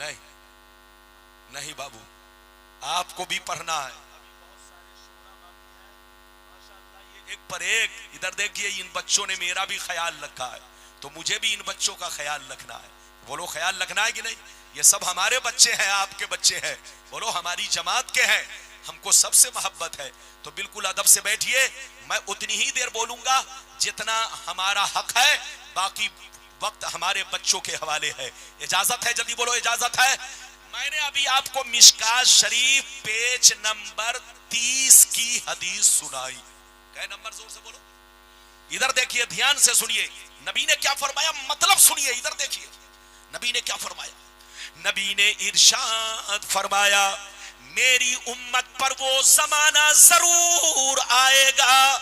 نہیں نہیں بابو، آپ کو بھی پڑھنا ہے. ایک پر ایک ادھر دیکھیے، ان بچوں نے میرا بھی خیال رکھا ہے تو مجھے بھی ان بچوں کا خیال رکھنا ہے. بولو خیال رکھنا ہے کہ نہیں؟ یہ سب ہمارے بچے ہیں، آپ کے بچے ہیں. بولو ہماری جماعت کے ہیں، ہم کو سب سے محبت ہے. تو بالکل ادب سے بیٹھیے، میں اتنی ہی دیر بولوں گا جتنا ہمارا حق ہے، باقی وقت ہمارے بچوں کے حوالے ہے. اجازت ہے؟ جلدی بولو اجازت ہے. میں نے ابھی آپ کو مشکات شریف پیج نمبر 30 کی حدیث سنائی. کہ نمبر زور سے بولو. ادھر دیکھیے، دھیان سے سنیے، نبی نے کیا فرمایا، مطلب سنیے. ادھر دیکھیے نبی نے کیا فرمایا. نبی نے ارشاد فرمایا، میری امت پر وہ زمانہ ضرور آئے گا،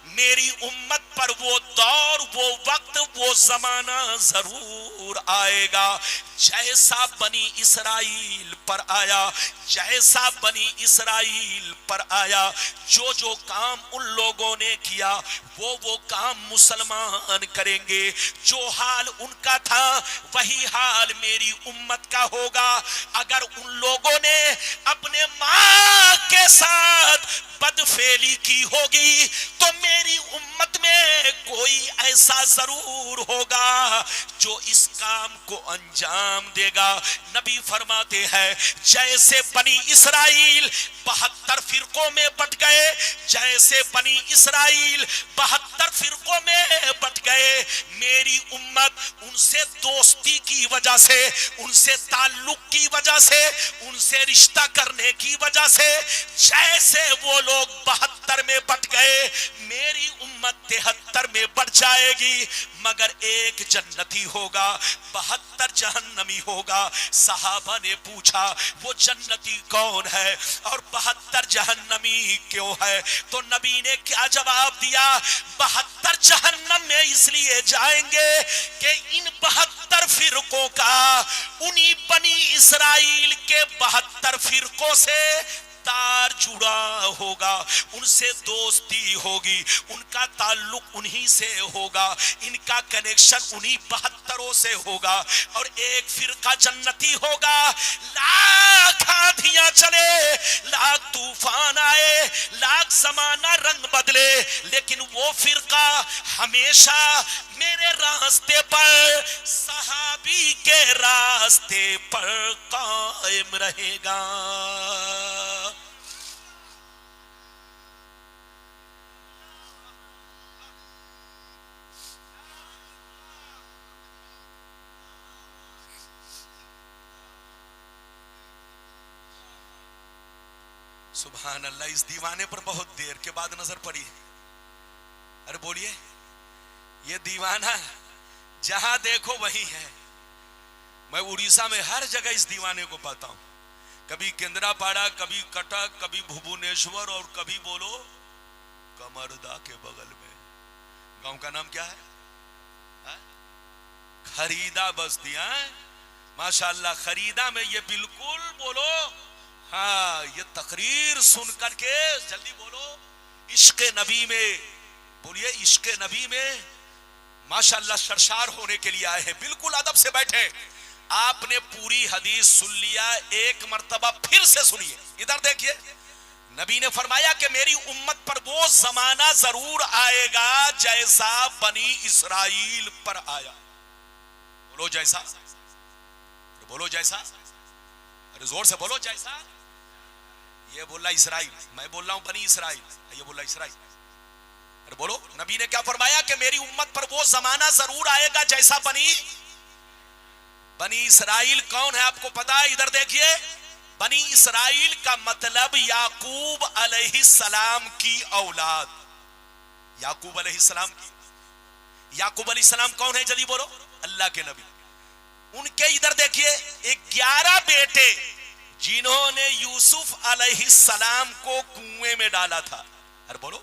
میری امت پر وہ دور، وہ وقت، وہ زمانہ ضرور آئے گا جیسا بنی اسرائیل پر آیا، جیسا بنی اسرائیل پر آیا. جو جو کام ان لوگوں نے کیا وہ کام مسلمان کریں گے. جو حال ان کا تھا وہی حال میری امت کا ہوگا. اگر ان لوگوں نے اپنے ماں کے ساتھ بدفعلی کی ہوگی تو میری امت میں کوئی ایسا ضرور ہوگا جو اس کام کو انجام دے گا. نبی فرماتے ہیں جیسے بنی اسرائیل 72 فرقوں میں بٹ گئے، جیسے بنی اسرائیل 72 فرقوں میں بٹ گئے، میری امت ان سے دوستی کی وجہ سے، ان سے تعلق کی وجہ سے، ان سے رشتہ کرنے کی وجہ سے جیسے وہ لوگ 72 میں بٹ گئے، میری امت 73 میں بٹ جائے گی. مگر ایک جنتی ہوگا، 72 جہنمی ہوگا. صحابہ نے پوچھا وہ جنتی کون ہے اور 72 جہنمی کیوں ہے؟ تو نبی نے کیا جواب دیا، 72 جہنم میں اس لیے جائیں گے کہ ان 72 فرقوں کا انہی بنی اسرائیل کے 72 فرقوں سے تار جڑا ہوگا، ان سے دوستی ہوگی، ان کا تعلق انہی سے ہوگا، ان کا کنیکشن انہی 72 سے ہوگا. اور ایک فرقہ جنتی ہوگا. لاکھ آندھیاں چلے، لاکھ طوفان آئے، لاکھ زمانہ رنگ بدلے، لیکن وہ فرقہ ہمیشہ میرے راستے پر، صحابی کے راستے پر قائم رہے گا. سبحان اللہ. اس دیوانے پر بہت دیر کے بعد نظر پڑی. ارے بولیے، یہ دیوانہ جہاں دیکھو وہی ہے. میں اڑیسہ میں ہر جگہ اس دیوانے کو پاتا ہوں. کبھی کیندرا پاڑا، کبھی کٹک، کبھی بھوبنیشور، اور کبھی بولو کمردا کے بغل میں. گاؤں کا نام کیا ہے؟ خریدا بستیاں. ماشاءاللہ خریدا میں یہ بالکل بولو، ہاں یہ تقریر سن کر کے جلدی بولو عشق نبی میں، بولیے عشق نبی میں ماشاءاللہ سرشار ہونے کے لیے آئے ہیں. بالکل ادب سے بیٹھے. آپ نے پوری حدیث سن لیا، ایک مرتبہ پھر سے سنیے. ادھر دیکھیے، نبی نے فرمایا کہ میری امت پر وہ زمانہ ضرور آئے گا جیسا بنی اسرائیل پر آیا. بولو جیسا، بولو جیسا، ارے زور سے بولو جیسا. یہ بولا اسرائیل، میں بول رہا ہوں بنی اسرائیل، یہ بولا اسرائیل. ارے بولو. نبی نے کیا فرمایا کہ میری امت پر وہ زمانہ ضرور آئے گا جیسا بنی اسرائیل. کون ہے آپ کو پتا ہے؟ ادھر دیکھیے، بنی اسرائیل کا مطلب یعقوب علیہ السلام کی اولاد. یعقوب علیہ السلام کی. یعقوب علیہ السلام کون ہے؟ جلدی بولو. اللہ کے نبی. ان کے ادھر دیکھیے 11 بیٹے جنہوں نے یوسف علیہ السلام کو کنویں میں ڈالا تھا. ارے بولو.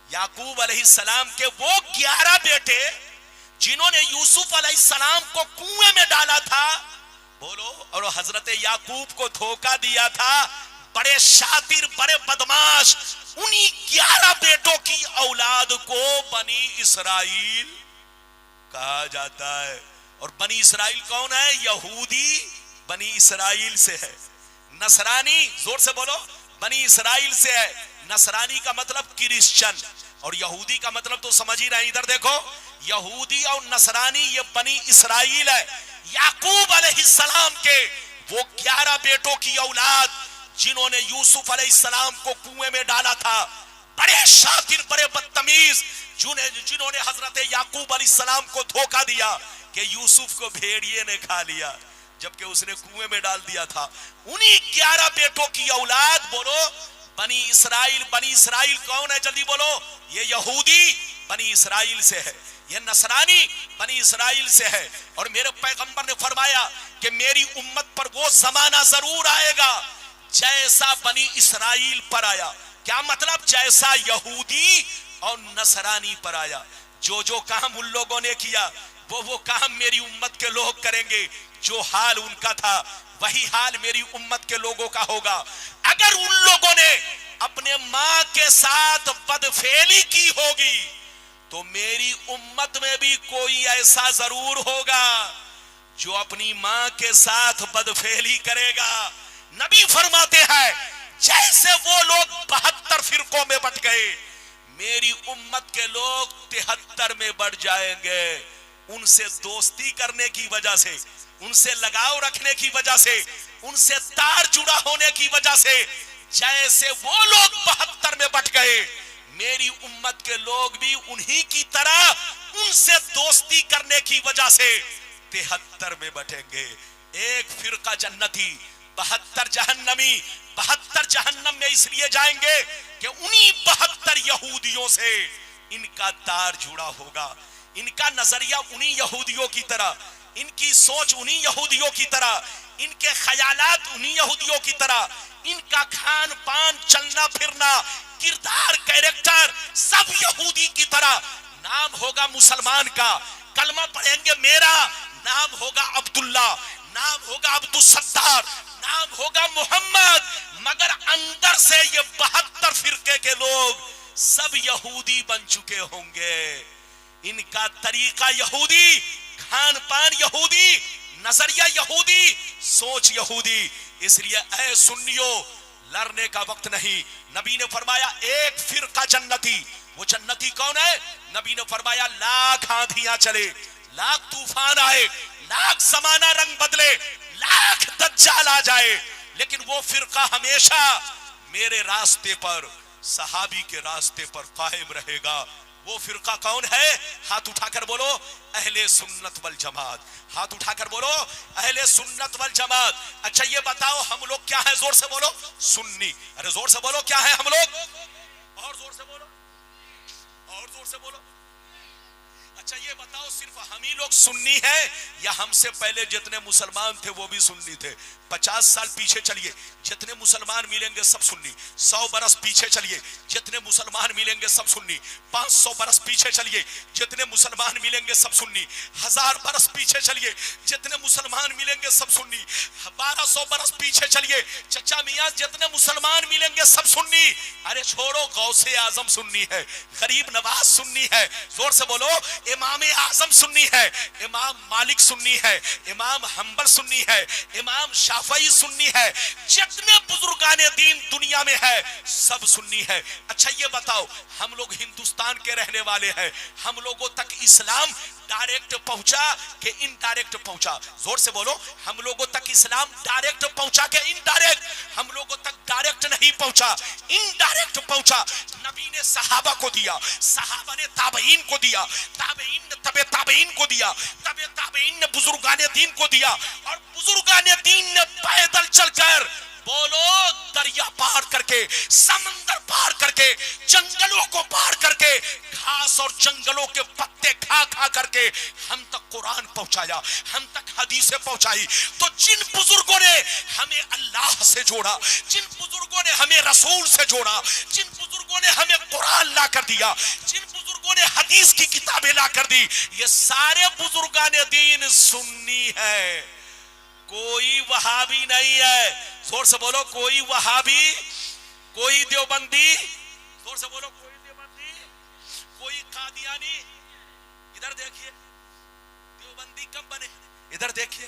یعقوب علیہ السلام کے وہ 11 بیٹے جنہوں نے یوسف علیہ السلام کو کنویں میں ڈالا تھا. بولو. اور حضرت یعقوب کو دھوکہ دیا تھا. بڑے شاطر، بڑے بدماش. انہی 11 بیٹوں کی اولاد کو بنی اسرائیل کہا جاتا ہے. اور بنی اسرائیل کون ہے؟ یہودی بنی اسرائیل سے ہے. نصرانی زور سے بولو بنی اسرائیل سے ہے. نصرانی کا مطلب کرسچن اور یہودی کا مطلب تو سمجھ ہی رہے. ادھر دیکھو یہودی اور نصرانی یہ بنی اسرائیل ہے. یعقوب علیہ السلام کے وہ 11 بیٹوں کی اولاد جنہوں نے یوسف علیہ السلام کو کنویں میں ڈالا تھا. بڑے شاطر بڑے بدتمیز جنہوں نے حضرت یعقوب علیہ السلام کو دھوکہ دیا کہ یوسف کو بھیڑیے نے کھا لیا جبکہ اس نے کنویں میں ڈال دیا تھا. انہی 11 بیٹوں کی اولاد بولو بنی اسرائیل. بنی اسرائیل کون ہے جلدی بولو؟ یہ یہودی بنی اسرائیل سے ہے, یہ نصرانی بنی اسرائیل سے ہے. اور میرے پیغمبر نے فرمایا کہ میری امت پر وہ زمانہ ضرور آئے گا جیسا بنی اسرائیل پر آیا. کیا مطلب؟ جیسا یہودی اور نصرانی پر آیا. جو کام ان لوگوں نے کیا وہ کام میری امت کے لوگ کریں گے. جو حال ان کا تھا وہی حال میری امت کے لوگوں کا ہوگا. اگر ان لوگوں نے اپنے ماں کے ساتھ بدفعلی کی ہوگی تو میری امت میں بھی کوئی ایسا ضرور ہوگا جو اپنی ماں کے ساتھ بدفعلی کرے گا. نبی فرماتے ہیں جیسے وہ لوگ 72 فرقوں میں بٹ گئے میری امت کے لوگ 73 میں بٹ جائیں گے. ان سے دوستی کرنے کی وجہ سے, ان سے لگاؤ رکھنے کی وجہ سے, ان سے تار جڑا ہونے کی وجہ سے جیسے وہ لوگ 72 میں بٹ گئے میری امت کے لوگ بھی انہی کی طرح ان سے دوستی کرنے کی وجہ سے 73 میں بٹیں گے. ایک فرقہ جنتی 72 جہنمی. 72 جہنم میں اس لیے جائیں گے کہ انہی 72 یہودیوں سے ان کا تار جڑا ہوگا. ان کا نظریہ انہی یہودیوں کی طرح, ان کی سوچ انہی یہودیوں کی طرح, ان کے خیالات انہی یہودیوں کی طرح, ان کا کھان پان چلنا پھرنا کردار کیریکٹر سب یہودی کی طرح. نام ہوگا مسلمان کا, کلمہ پڑھیں گے میرا, نام ہوگا عبداللہ, نام ہوگا عبدالستار, نام ہوگا محمد, مگر اندر سے یہ 72 فرقے کے لوگ سب یہودی بن چکے ہوں گے. ان کا طریقہ یہودی, کھان پان یہودی, نظریہ یہودی, سوچ یہودی. اس لیے اے سنیو لڑنے کا وقت نہیں. نبی نے فرمایا ایک فرقہ جنتی. وہ جنتی کون ہے؟ نبی نے فرمایا لاکھ آندھیاں چلے, لاکھ طوفان آئے, لاکھ زمانہ رنگ بدلے, لاکھ دجال آ جائے, لیکن وہ فرقہ ہمیشہ میرے راستے پر, صحابی کے راستے پر قائم رہے گا. وہ فرقہ کون ہے؟ ہاتھ اٹھا کر بولو اہل سنت والجماعت. ہاتھ اٹھا کر بولو اہل سنت والجماعت. اچھا یہ بتاؤ ہم لوگ کیا ہیں؟ زور سے بولو سنی. ارے زور سے بولو کیا ہیں ہم لوگ؟ اور زور سے بولو, اور زور سے بولو. اچھا یہ بتاؤ صرف ہم ہی لوگ سنی ہیں یا ہم سے پہلے جتنے مسلمان تھے وہ بھی سنی تھے؟ 50 سال پیچھے چلیے جتنے مسلمان ملیں گے سب سنی. 100 برس پیچھے چلیے جتنے مسلمان ملیں گے سب سنی. 500 برس پیچھے چلیے جتنے مسلمان ملیں گے سب سنی. 1000 برس پیچھے چلیے جتنے مسلمان ملیں گے سب سنی. 1200 برس پیچھے چلیے چچا میاں جتنے مسلمان ملیں گے سب سنی. ارے چھوڑو غوث اعظم سنی ہے, غریب نواز سنی ہے, زور سے بولو امام اعظم سنی ہے, امام مالک سنی ہے, امام حنبل سنی ہے, امام شافعی سنی ہے, جتنے بزرگان دین دنیا میں ہے سب سنی ہے. اچھا یہ بتاؤ ہم لوگ ہندوستان کے رہنے والے ہیں, ہم لوگوں تک اسلام ڈائریکٹ پہنچا کہ انڈائریکٹ پہنچا؟ زور سے بولو ہم لوگوں تک اسلام ڈائریکٹ پہنچا کہ انڈائریکٹ؟ ہم لوگوں تک ڈائریکٹ نہیں پہنچا, انڈائریکٹ پہنچا. نبی نے صحابہ کو دیا, صحابہ نے تابعین کو دیا, تابعین نے تبع تابعین کو دیا, تبع تابعین نے بزرگان دین کو دیا, اور بزرگان دین نے پیدل چل کر بولو دریا پار کر کے, سمندر پار کر کے, جنگلوں کو پار کر کے, گھاس اور جنگلوں کے پتے کھا کھا کر کے ہم تک قرآن پہنچایا, ہم تک حدیثیں پہنچائی. تو جن بزرگوں نے ہمیں اللہ سے جوڑا, جن بزرگوں نے ہمیں رسول سے جوڑا, جن بزرگوں نے ہمیں قرآن لا کر دیا, جن بزرگوں نے حدیث کی کتابیں لا کر دی, یہ سارے بزرگان دین سنی ہے, کوئی وہابی نہیں ہے. زور سے بولو کوئی وہابی, کوئی دیوبندی, زور سے بولو کوئی دیوبندی, کوئی قادیانی. ادھر دیکھیے دیوبندی کب بنے, ادھر دیکھیے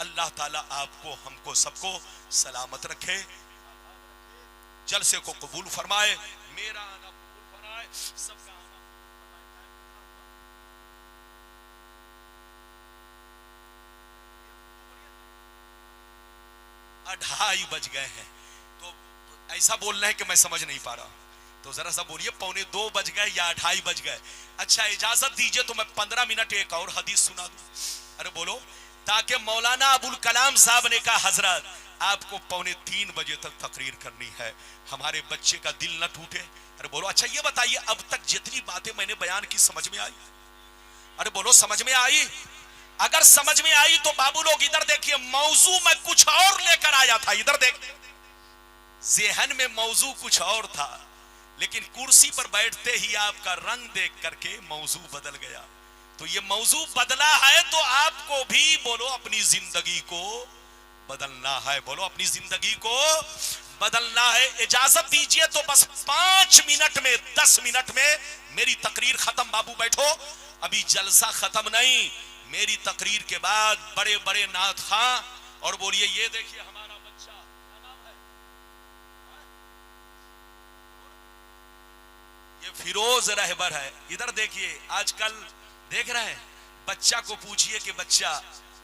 اللہ تعالیٰ آپ کو ہم کو سب کو سلامت رکھے, جلسے کو قبول فرمائے, میرا آنا قبول فرمائے, سب کا آنا ڈھائی بج گئے ہیں. تو ایسا بولنا ہے کہ میں سمجھ نہیں پا رہا, تو ذرا سا بولیے 1:45 بج گئے یا 2:30 بج گئے. اچھا اجازت دیجئے تو میں 15 منٹ ایک اور حدیث سنا دوں. ارے بولو, تاکہ مولانا ابوالکلام صاحب نے کہا حضرت آپ کو 2:45 بجے تک تقریر کرنی ہے, ہمارے بچے کا دل نہ ٹوٹے. ارے بولو, اچھا یہ بتائیے اب تک جتنی باتیں میں نے بیان کی سمجھ میں آئی؟ ارے بولو سمجھ میں آئی؟ اگر سمجھ میں آئی تو بابو لوگ ادھر دیکھیے, موضوع میں کچھ اور لے کر آیا تھا, ادھر دیکھ, ذہن میں موضوع کچھ اور تھا, لیکن کرسی پر بیٹھتے ہی آپ کا رنگ دیکھ کر کے موضوع بدل گیا. تو یہ موضوع بدلا ہے تو آپ کو بھی بولو اپنی زندگی کو بدلنا ہے, بولو اپنی زندگی کو بدلنا ہے. اجازت دیجئے تو بس 5 منٹ میں 10 منٹ میں میری تقریر ختم. بابو بیٹھو, ابھی جلسہ ختم نہیں, میری تقریر کے بعد بڑے بڑے نعت خواں, اور بولیے یہ دیکھیے ہمارا بچہ, کیا نام ہے, یہ فیروز رہبر ہے. ادھر دیکھیے, آج کل دیکھ رہے ہیں بچہ کو پوچھئے کہ بچہ,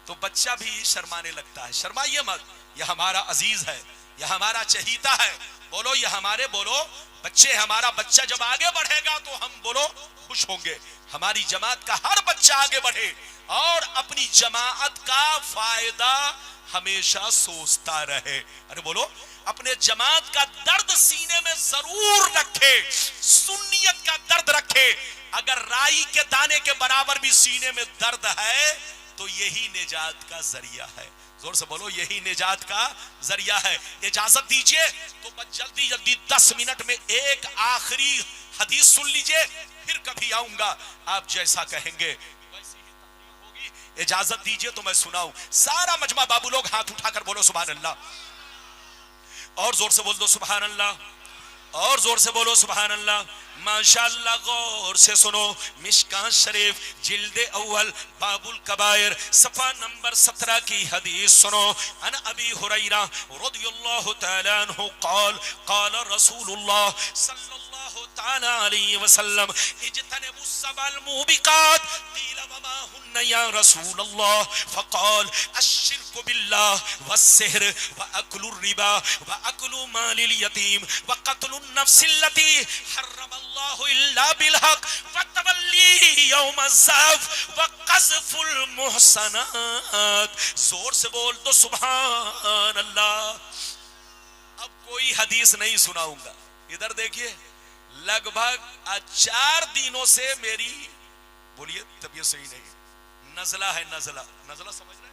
تو بچہ بھی شرمانے لگتا ہے. شرمائیے مت, یہ ہمارا عزیز ہے, یہ ہمارا چہیتا ہے. بولو یہ ہمارے بولو بچے, ہمارا بچہ جب آگے بڑھے گا تو ہم بولو خوش ہوں گے. ہماری جماعت کا ہر بچہ آگے بڑھے اور اپنی جماعت کا فائدہ ہمیشہ سوچتا رہے. ارے بولو, اپنے جماعت کا درد سینے میں ضرور رکھے, سنیت کا درد رکھے. اگر رائی کے دانے کے برابر بھی سینے میں درد ہے تو یہی نجات کا ذریعہ ہے. زور سے بولو, یہی نجات کا ذریعہ ہے. اجازت دیجئے تو بس جلدی جلدی 10 منٹ میں ایک آخری حدیث سن لیجئے, پھر کبھی آؤں گا, آپ جیسا کہیں گے ویسی ہی تقریر ہوگی. اجازت دیجئے تو میں سناؤں. سارا مجمع بابو لوگ ہاتھ اٹھا کر بولو سبحان اللہ, اور زور سے بول دو سبحان اللہ, اور زور سے بولو سبحان اللہ. ماشاءاللہ, غور سے سنو, مشکاۃ شریف جلد اول باب الکبائر صفحہ نمبر 17 کی حدیث سنو. ان ابی ہریرہ رضی اللہ تعالی عنہ قال قال رسول اللہ صلی اللہ تعالی علیہ وسلم اجتنبوا السبع الموبقات قیل وما ہن یا رسول اللہ فقال الشرک باللہ والسحر واکل الربا واکل مال الیتیم وقتل النفس التي حرم اللہ الا بالحق وتولی یوم الزحف وقذف المحصنات. زور سے بول دو سبحان اللہ. اب کوئی حدیث نہیں سناؤں گا. ادھر دیکھیے, لگ بھگ 4 دنوں سے میری بولیے طبیعت صحیح نہیں ہے. نزلہ ہے, نزلہ, نزلہ سمجھ رہے,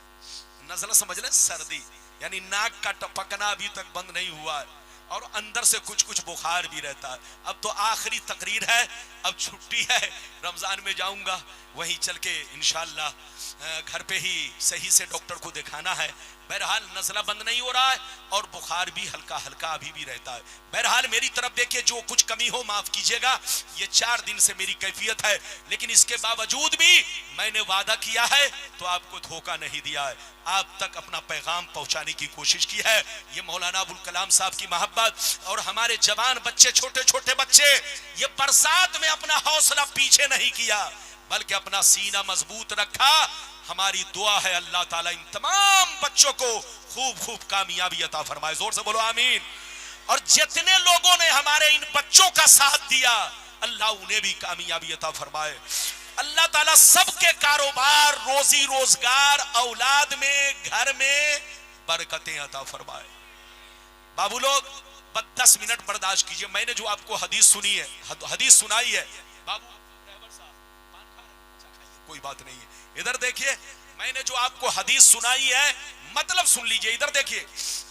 نزلہ سمجھ رہے, سردی, یعنی ناک کا ٹپکنا ابھی تک بند نہیں ہوا ہے, اور اندر سے کچھ بخار بھی رہتا ہے. اب تو آخری تقریر ہے, اب چھٹی ہے, رمضان میں جاؤں گا, وہیں چل کے انشاءاللہ گھر پہ ہی صحیح سے ڈاکٹر کو دکھانا ہے. بہرحال نزلہ بند نہیں ہو رہا ہے اور بخار بھی ہلکا ہلکا ابھی بھی رہتا ہے. بہرحال میری طرف دیکھیے, جو کچھ کمی ہو معاف کیجئے گا, یہ 4 دن سے میری کیفیت ہے, لیکن اس کے باوجود بھی میں نے وعدہ کیا ہے تو آپ کو دھوکہ نہیں دیا ہے, آپ تک اپنا پیغام پہنچانے کی کوشش کی ہے. یہ مولانا ابوالکلام صاحب کی محبت, اور ہمارے جوان بچے, چھوٹے چھوٹے بچے, یہ برسات میں اپنا حوصلہ پیچھے نہیں کیا بلکہ اپنا سینہ مضبوط رکھا. ہماری دعا ہے اللہ تعالیٰ ان تمام بچوں کو خوب خوب کامیابی عطا فرمائے. زور سے بولو آمین. اور جتنے لوگوں نے ہمارے ان بچوں کا ساتھ دیا, اللہ انہیں بھی کامیابی عطا فرمائے. اللہ تعالیٰ سب کے کاروبار, روزی روزگار, اولاد میں, گھر میں برکتیں عطا فرمائے. بابو لوگ 10 منٹ برداشت کیجئے. میں نے جو آپ کو حدیث سنی ہے, حدیث سنائی ہے, بابو کوئی بات نہیں ہے. ادھر دیکھیے, میں نے جو آپ کو حدیث سنائی ہے مطلب سن لیجئے. ادھر دیکھیے,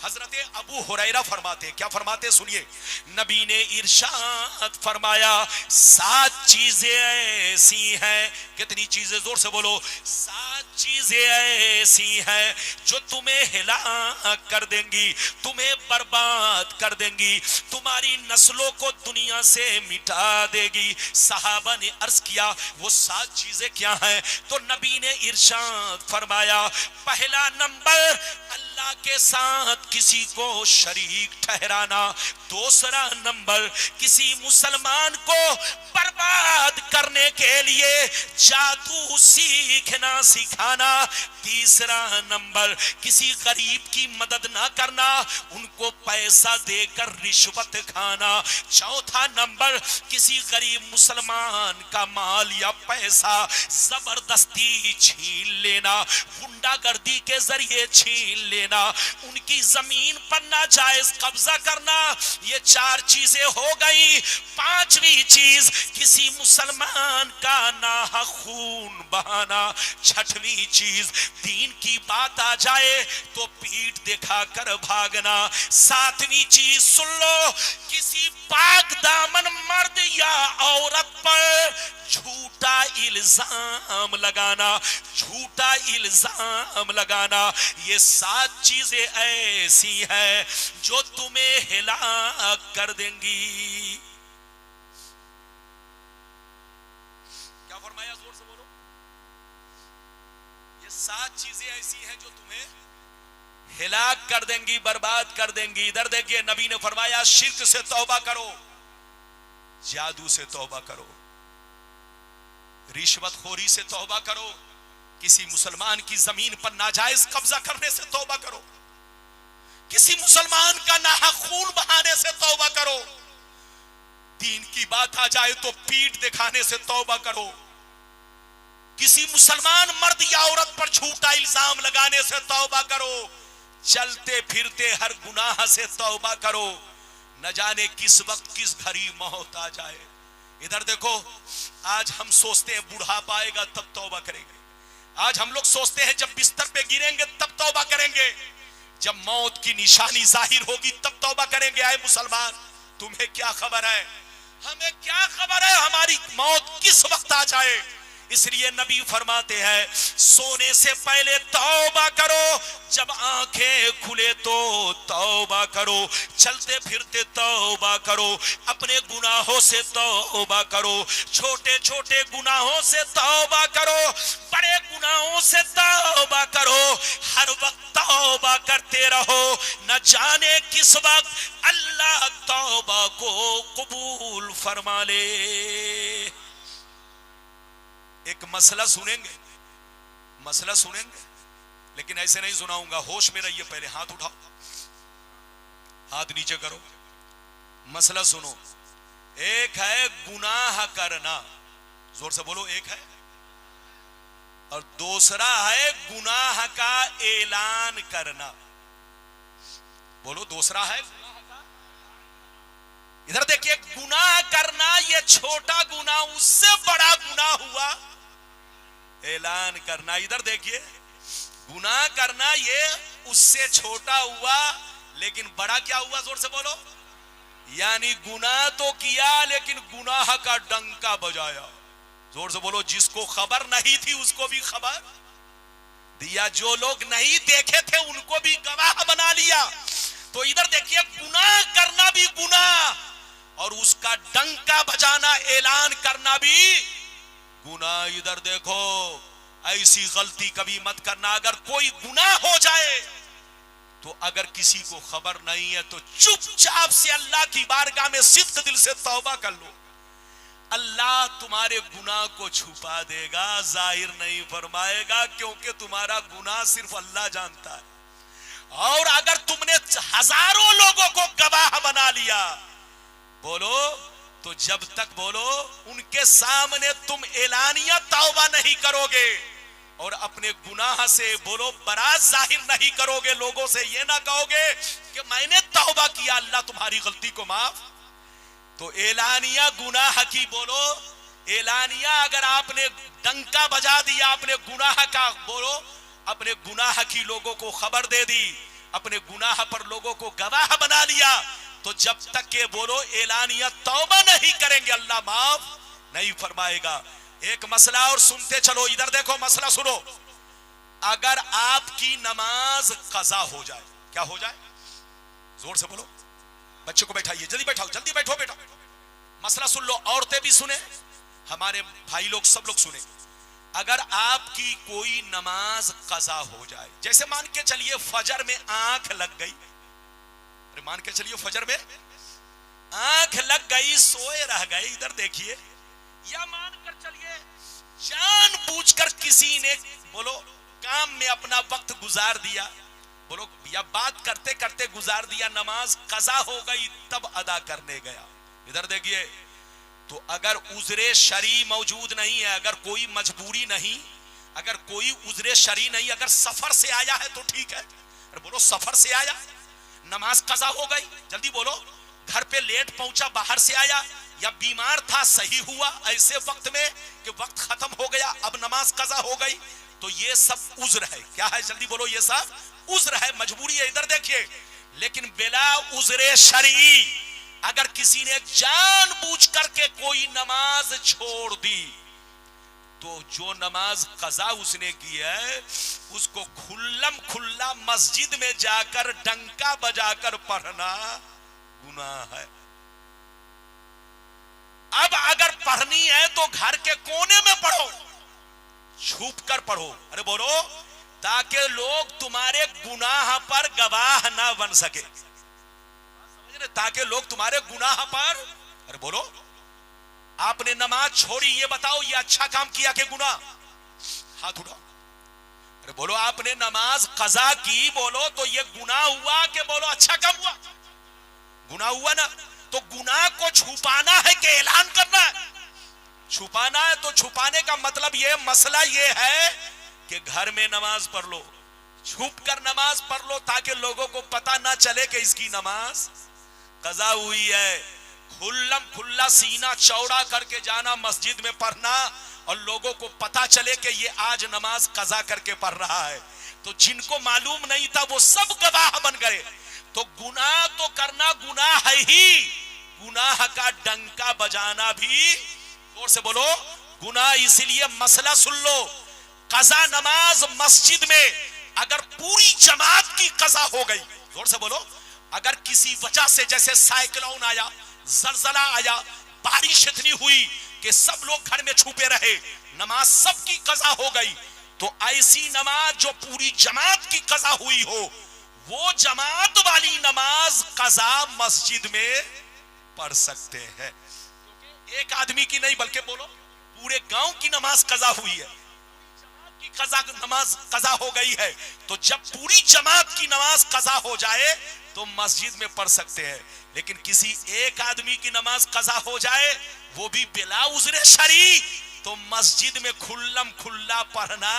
حضرت ابو ہریرہ فرماتے ہیں, کیا فرماتے ہیں سنیے, نبی نے ارشاد فرمایا 7 چیزیں ایسی ہیں. کتنی چیزیں, زور سے بولو, 7 چیزیں ایسی ہیں جو تمہیں ہلاک کر دیں گی, تمہیں برباد کر دیں گی, تمہاری نسلوں کو دنیا سے مٹا دے گی. صحابہ نے عرض کیا وہ 7 چیزیں کیا ہیں؟ تو نبی نے ارشاد فرمایا پہلا نمبر اللہ کے ساتھ کسی کو شریک ٹھہرانا, دوسرا نمبر کسی مسلمان کو برباد کرنے کے لیے جادو سیکھنا سکھانا, تیسرا نمبر کسی غریب کی مدد نہ کرنا, ان کو پیسہ دے کر رشوت کھانا, چوتھا نمبر کسی غریب مسلمان کا مال یا پیسہ زبردستی چھین لینا, غنڈہ گردی کے ذریعے چھین لینا, ان کی زمین پر ناجائز قبضہ کرنا. یہ 4 چیزیں ہو گئی. 5ویں چیز کسی مسلمان کا ناحق خون بہانا. 6ویں چیز دین کی بات آ جائے تو پیٹھ دکھا کر بھاگنا. 7ویں چیز سن لو, کسی پاک دامن مرد یا عورت پر جھوٹا الزام لگانا, جھوٹا الزام لگانا. یہ 7 چیزیں ایسی ہیں جو تمہیں ہلاک کر دیں گی. کیا فرمایا؟ زور سے بولو. یہ 7 چیزیں ایسی ہیں جو تمہیں ہلاک کر دیں گی, برباد کر دیں گی. ادھر دیکھیے نبی نے فرمایا شرک سے توبہ کرو, جادو سے توبہ کرو, رشوت خوری سے توبہ کرو, کسی مسلمان کی زمین پر ناجائز قبضہ کرنے سے توبہ کرو, کسی مسلمان کا ناحق خون بہانے سے توبہ کرو, دین کی بات آ جائے تو پیٹھ دکھانے سے توبہ کرو, کسی مسلمان مرد یا عورت پر جھوٹا الزام لگانے سے توبہ کرو, چلتے پھرتے ہر گناہ سے توبہ کرو. نہ جانے کس وقت کس گھڑی موت آ جائے. ادھر دیکھو, آج ہم سوچتے ہیں بڑھاپا آئے گا تب توبہ کریں گے, آج ہم لوگ سوچتے ہیں جب بستر پہ گریں گے تب توبہ کریں گے, جب موت کی نشانی ظاہر ہوگی تب توبہ کریں گے. اے مسلمان, تمہیں کیا خبر ہے, ہمیں کیا خبر ہے ہماری موت کس وقت آ جائے. اس لیے نبی فرماتے ہیں سونے سے پہلے توبہ کرو, جب آنکھیں کھلے تو توبہ کرو, چلتے پھرتے توبہ کرو, اپنے گناہوں سے توبہ کرو, چھوٹے چھوٹے گناہوں سے توبہ کرو, بڑے گناہوں سے توبہ کرو, ہر وقت توبہ کرتے رہو. نہ جانے کس وقت اللہ توبہ کو قبول فرما لے. ایک مسئلہ سنیں گے, مسئلہ سنیں گے, لیکن ایسے نہیں سناؤں گا, ہوش میں رہیے. پہلے ہاتھ اٹھاؤ, ہاتھ نیچے کرو, مسئلہ سنو. ایک ہے گناہ کرنا, زور سے بولو, ایک ہے, اور دوسرا ہے گناہ کا اعلان کرنا. بولو, دوسرا ہے گناہ کا. ادھر دیکھیے, گناہ کرنا یہ چھوٹا گناہ, اس سے بڑا گناہ ہوا اعلان کرنا. ادھر دیکھیے, گناہ کرنا یہ اس سے چھوٹا ہوا, لیکن بڑا کیا ہوا؟ زور سے بولو. یعنی گناہ تو کیا لیکن گناہ کا ڈنکا بجایا. زور سے بولو. جس کو خبر نہیں تھی اس کو بھی خبر دیا, جو لوگ نہیں دیکھے تھے ان کو بھی گواہ بنا لیا. تو ادھر دیکھیے, گناہ کرنا بھی گناہ اور اس کا ڈنکا بجانا, اعلان کرنا بھی گناہ. ادھر دیکھو, ایسی غلطی کبھی مت کرنا. اگر کوئی گناہ ہو جائے تو اگر کسی کو خبر نہیں ہے تو چپ چاپ سے اللہ کی بارگاہ میں صدق دل سے توبہ کر لو. اللہ تمہارے گناہ کو چھپا دے گا, ظاہر نہیں فرمائے گا, کیونکہ تمہارا گناہ صرف اللہ جانتا ہے. اور اگر تم نے ہزاروں لوگوں کو گواہ بنا لیا, بولو, تو جب تک بولو ان کے سامنے تم اعلانیہ توبہ نہیں کرو گے اور اپنے گناہ سے بولو برات ظاہر نہیں کرو گے, لوگوں سے یہ نہ کہو گے کہ میں نے توبہ کیا, اللہ تمہاری غلطی کو معاف. تو اعلانیہ گناہ کی بولو, اعلانیہ اگر آپ نے ڈنکا بجا دیا اپنے گناہ کا, بولو اپنے گناہ کی لوگوں کو خبر دے دی, اپنے گناہ پر لوگوں کو گواہ بنا لیا, تو جب تک کہ بولو اعلانیہ توبہ نہیں کریں گے اللہ معاف نہیں فرمائے گا. ایک مسئلہ اور سنتے چلو. ادھر دیکھو, مسئلہ سنو. اگر آپ کی نماز قضا ہو جائے، کیا ہو جائے؟ زور سے بولو، بچے کو بیٹھائیے، جلدی بیٹھاؤ، جلدی بیٹھو بیٹا، مسئلہ سن لو، عورتیں بھی سنیں، ہمارے بھائی لوگ سب لوگ سنیں۔ اگر آپ کی کوئی نماز قضا ہو جائے، جیسے مان کے چلیے فجر میں آنکھ لگ گئی، مان کے چلیے فجر میں آنکھ لگ گئی، سوئے رہ گئے، ادھر دیکھیے، یا مان کر چلیے جان بوجھ کر کسی نے بولو کام میں اپنا وقت گزار دیا، بولو یا بات کرتے کرتے گزار دیا، نماز قضا ہو گئی تب ادا کرنے گیا، ادھر دیکھیے، تو اگر عذر شرعی موجود نہیں ہے، اگر کوئی مجبوری نہیں، اگر کوئی عذر شرعی نہیں، اگر سفر سے آیا ہے تو ٹھیک ہے، بولو سفر سے آیا نماز قضا ہو گئی، جلدی بولو، گھر پہ لیٹ پہنچا باہر سے آیا، یا بیمار تھا صحیح ہوا ایسے وقت میں کہ وقت ختم ہو گیا اب نماز قضا ہو گئی، تو یہ سب عذر ہے، کیا ہے؟ جلدی بولو، یہ سب عذر ہے، مجبوری ہے، ادھر دیکھیے۔ لیکن بلا عذر شرعی اگر کسی نے جان بوجھ کر کے کوئی نماز چھوڑ دی، تو جو نماز قضا اس نے کی ہے اس کو کھلم کھلا مسجد میں جا کر ڈنکا بجا کر پڑھنا گناہ ہے۔ اب اگر پڑھنی ہے تو گھر کے کونے میں پڑھو، چھپ کر پڑھو، ارے بولو، تاکہ لوگ تمہارے گناہ پر گواہ نہ بن سکے، تاکہ لوگ تمہارے گناہ پر، ارے بولو، آپ نے نماز چھوڑی، یہ بتاؤ یہ اچھا کام کیا کہ گناہ؟ ہاتھ اٹھاؤ، ارے بولو، آپ نے نماز قضا کی، بولو تو یہ گناہ ہوا کہ بولو اچھا کام ہوا؟ گناہ ہوا نا، تو گناہ کو چھپانا ہے کہ اعلان کرنا ہے؟ چھپانا ہے، تو چھپانے کا مطلب یہ مسئلہ یہ ہے کہ گھر میں نماز پڑھ لو، چھپ کر نماز پڑھ لو تاکہ لوگوں کو پتا نہ چلے کہ اس کی نماز قضا ہوئی ہے۔ کھلم کھلا سینہ چوڑا کر کے جانا مسجد میں پڑھنا اور لوگوں کو پتا چلے کہ یہ آج نماز قضا کر کے پڑھ رہا ہے، تو جن کو معلوم نہیں تھا وہ سب گواہ بن گئے۔ تو گناہ تو کرنا گناہ ہے ہی، گناہ کا ڈنکا بجانا بھی، اور سے بولو، گناہ۔ اسی لیے مسئلہ سن لو، قضا نماز مسجد میں اگر پوری جماعت کی قضا ہو گئی، زور سے بولو، اگر کسی وجہ سے جیسے سائیکلون آیا، زلزلہ آیا، بارش اتنی ہوئی کہ سب لوگ گھر میں چھپے رہے، نماز سب کی قضا ہو گئی، تو ایسی نماز جو پوری جماعت کی قضا ہوئی ہو، وہ جماعت والی نماز قضا مسجد میں پڑھ سکتے ہیں، ایک آدمی کی نہیں بلکہ بولو پورے گاؤں کی نماز قضا ہوئی ہے، کی نماز قضا ہو گئی ہے، تو جب پوری جماعت کی نماز قضا ہو جائے تو مسجد میں پڑھ سکتے ہیں، لیکن کسی ایک آدمی کی نماز قضا ہو جائے وہ بھی بلا عذر شرعی، تو مسجد میں کھلم کھلا پڑھنا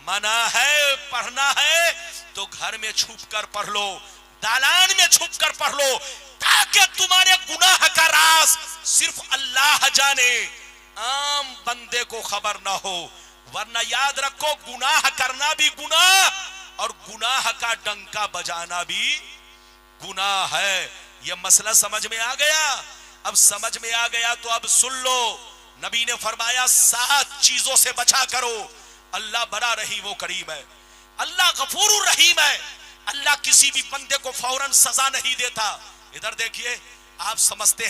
منع ہے۔ پڑھنا ہے تو گھر میں چھپ کر پڑھ لو، دالان میں چھپ کر پڑھ لو، تاکہ تمہارے گناہ کا راز صرف اللہ جانے، عام بندے کو خبر نہ ہو، ورنہ یاد رکھو گناہ کرنا بھی گناہ اور گناہ کا ڈنکا بجانا بھی گناہ ہے۔ یہ مسئلہ سمجھ میں آ گیا؟ اب سمجھ میں آ گیا تو اب سن لو، نبی نے فرمایا 7 چیزوں سے بچا کرو، اللہ بڑا رحیم و کریم ہے، اللہ غفور الرحیم ہے، اللہ کسی بھی بندے کو فوراً سزا نہیں دیتا۔ ادھر دیکھیے، آپ سمجھتے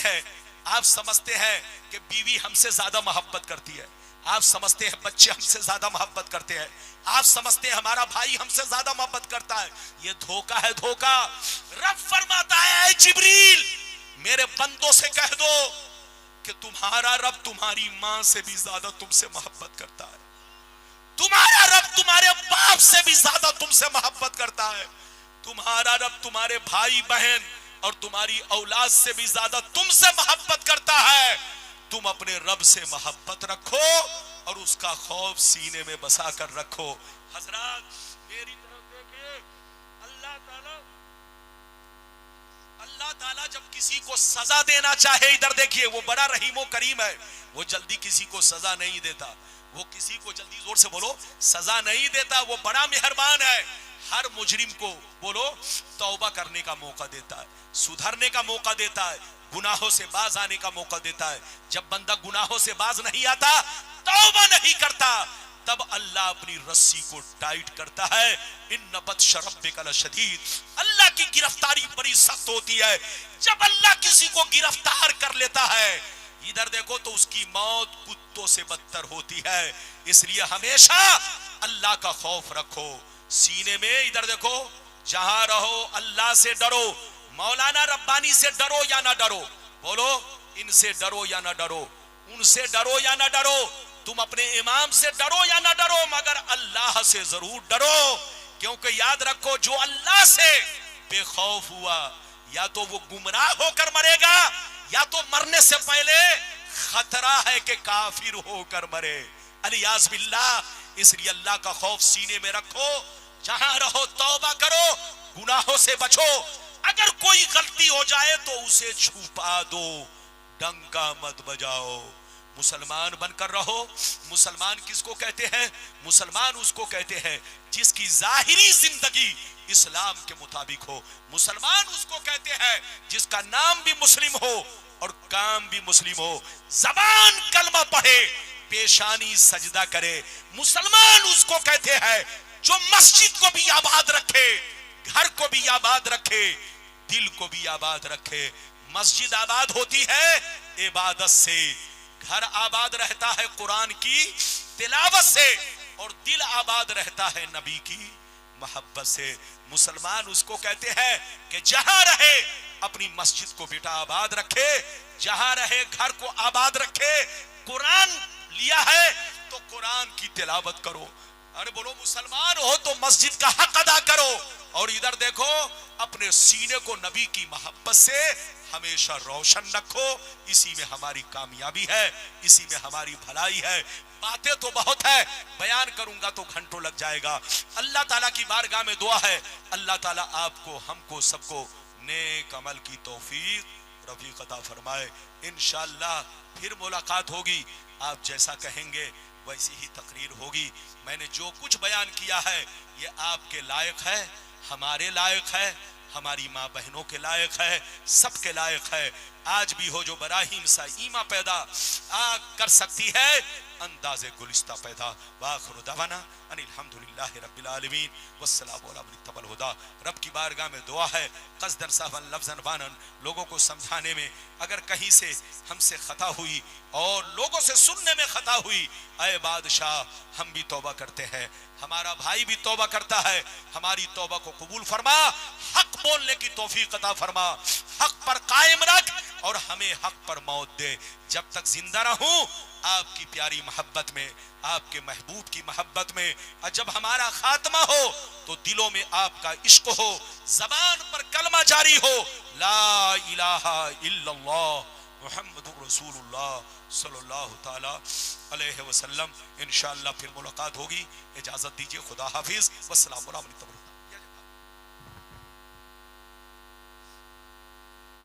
ہیں کہ بیوی ہم سے زیادہ محبت کرتی ہے، آپ سمجھتے ہیں بچے ہم سے زیادہ محبت کرتے ہیں، آپ سمجھتے ہیں ہمارا بھائی ہم سے زیادہ محبت کرتا ہے، یہ دھوکہ ہے، دھوکہ۔ رب فرماتا ہے اے جبریل میرے بندوں سے کہہ دو کہ تمہارا رب تمہاری ماں سے بھی زیادہ تم سے محبت کرتا ہے، تمہارا رب تمہارے باپ سے بھی زیادہ تم سے محبت کرتا ہے، تمہارا رب تمہارے بھائی بہن اور تمہاری اولاد سے بھی زیادہ تم سے محبت کرتا ہے۔ تم اپنے رب سے محبت رکھو اور اس کا خوف سینے میں بسا کر رکھو۔ حضرات میری طرف دیکھیں، اللہ تعالیٰ جب کسی کو سزا دینا چاہے، ادھر دیکھیے، وہ بڑا رحیم و کریم ہے، وہ جلدی کسی کو سزا نہیں دیتا، وہ کسی کو جلدی، زور سے بولو، سزا نہیں دیتا، وہ بڑا مہربان ہے، ہر مجرم کو بولو توبہ کرنے کا موقع دیتا ہے، سدھرنے کا موقع دیتا ہے، گناہوں سے باز آنے کا موقع دیتا ہے۔ جب بندہ گناہوں سے باز نہیں آتا، توبہ نہیں کرتا، تب اللہ اپنی رسی کو ٹائٹ کرتا ہے. ان بطش ربک لشدید, اللہ کی گرفتاری بڑی سخت ہوتی ہے. جب اللہ کسی کو گرفتار کر لیتا ہے ادھر دیکھو تو اس کی موت کتوں سے بدتر ہوتی ہے. اس لیے ہمیشہ اللہ کا خوف رکھو سینے میں. ادھر دیکھو, جہاں رہو اللہ سے ڈرو. مولانا ربانی سے ڈرو یا نہ ڈرو, بولو ان سے ڈرو یا نہ ڈرو, ان سے ڈرو یا نہ ڈرو, تم اپنے امام سے ڈرو یا نہ ڈرو, مگر اللہ سے ضرور ڈرو. کیونکہ یاد رکھو جو اللہ سے بے خوف ہوا یا تو وہ گمراہ ہو کر مرے گا یا تو مرنے سے پہلے خطرہ ہے کہ کافر ہو کر مرے. الیاذ باللہ. اس لیے اللہ کا خوف سینے میں رکھو, جہاں رہو توبہ کرو, گناہوں سے بچو. اگر کوئی غلطی ہو جائے تو اسے چھپا دو, ڈنکا مت بجاؤ. مسلمان بن کر رہو. مسلمان کس کو کہتے ہیں؟ مسلمان اس کو کہتے ہیں جس کی ظاہری زندگی اسلام کے مطابق ہو. مسلمان اس کو کہتے ہیں جس کا نام بھی مسلم ہو اور کام بھی مسلم ہو, زبان کلمہ پڑھے, پیشانی سجدہ کرے. مسلمان اس کو کہتے ہیں جو مسجد کو بھی آباد رکھے, گھر کو بھی آباد رکھے, دل کو بھی آباد رکھے. مسجد آباد ہوتی ہے عبادت سے, گھر آباد رہتا ہے قرآن کی تلاوت سے, اور دل آباد رہتا ہے نبی کی محبت سے. مسلمان اس کو کہتے ہیں کہ جہاں رہے اپنی مسجد کو بیٹا آباد رکھے, جہاں رہے گھر کو آباد رکھے. قرآن لیا ہے تو قرآن کی تلاوت کرو. ارے بولو مسلمان ہو تو مسجد کا حق ادا کرو. اور ادھر دیکھو اپنے سینے کو نبی کی محبت سے ہمیشہ روشن رکھو. اسی میں ہماری کامیابی ہے, اسی میں ہماری بھلائی ہے. باتیں تو بہت ہے, بیان کروں گا تو گھنٹوں لگ جائے گا. اللہ تعالیٰ کی بارگاہ میں دعا ہے اللہ تعالیٰ آپ کو, ہم کو, سب کو نیک عمل کی توفیق رفیق عطا فرمائے. انشاءاللہ پھر ملاقات ہوگی. آپ جیسا کہیں گے ویسی ہی تقریر ہوگی. میں نے جو کچھ بیان کیا ہے یہ آپ کے لائق ہے, ہمارے لائق ہے, ہماری ماں بہنوں کے لائق ہے, سب کے لائق ہے. آج بھی ہو جو براہیم سا ایمہ پیدا کر سکتی ہے, انداز گلستہ پیدا. وآخر دعوانا ان الحمدللہ رب العالمین والسلام علی من اتبع الہدی. رب کی بارگاہ میں دعا ہے قصداً سہواً لفظاً باناً, لوگوں کو سمجھانے میں اگر کہیں سے ہم سے خطا ہوئی اور لوگوں سے سننے میں خطا ہوئی, اے بادشاہ ہم بھی توبہ کرتے ہیں, ہمارا بھائی بھی توبہ کرتا ہے. ہماری توبہ کو قبول فرما, حق بولنے کی توفیق عطا فرما, حق پر قائم رکھ اور ہمیں حق پر موت دے. جب تک زندہ رہوں آپ کی پیاری محبت میں, آپ کے محبوب کی محبت میں, اور جب ہمارا خاتمہ ہو تو دلوں میں آپ کا عشق ہو, زبان پر کلمہ جاری ہو, لا الہ الا اللہ محمد رسول اللہ صلی اللہ تعالی علیہ وسلم. انشاءاللہ پھر ملاقات ہوگی. اجازت دیجیے, خدا حافظ, والسلام علیکم.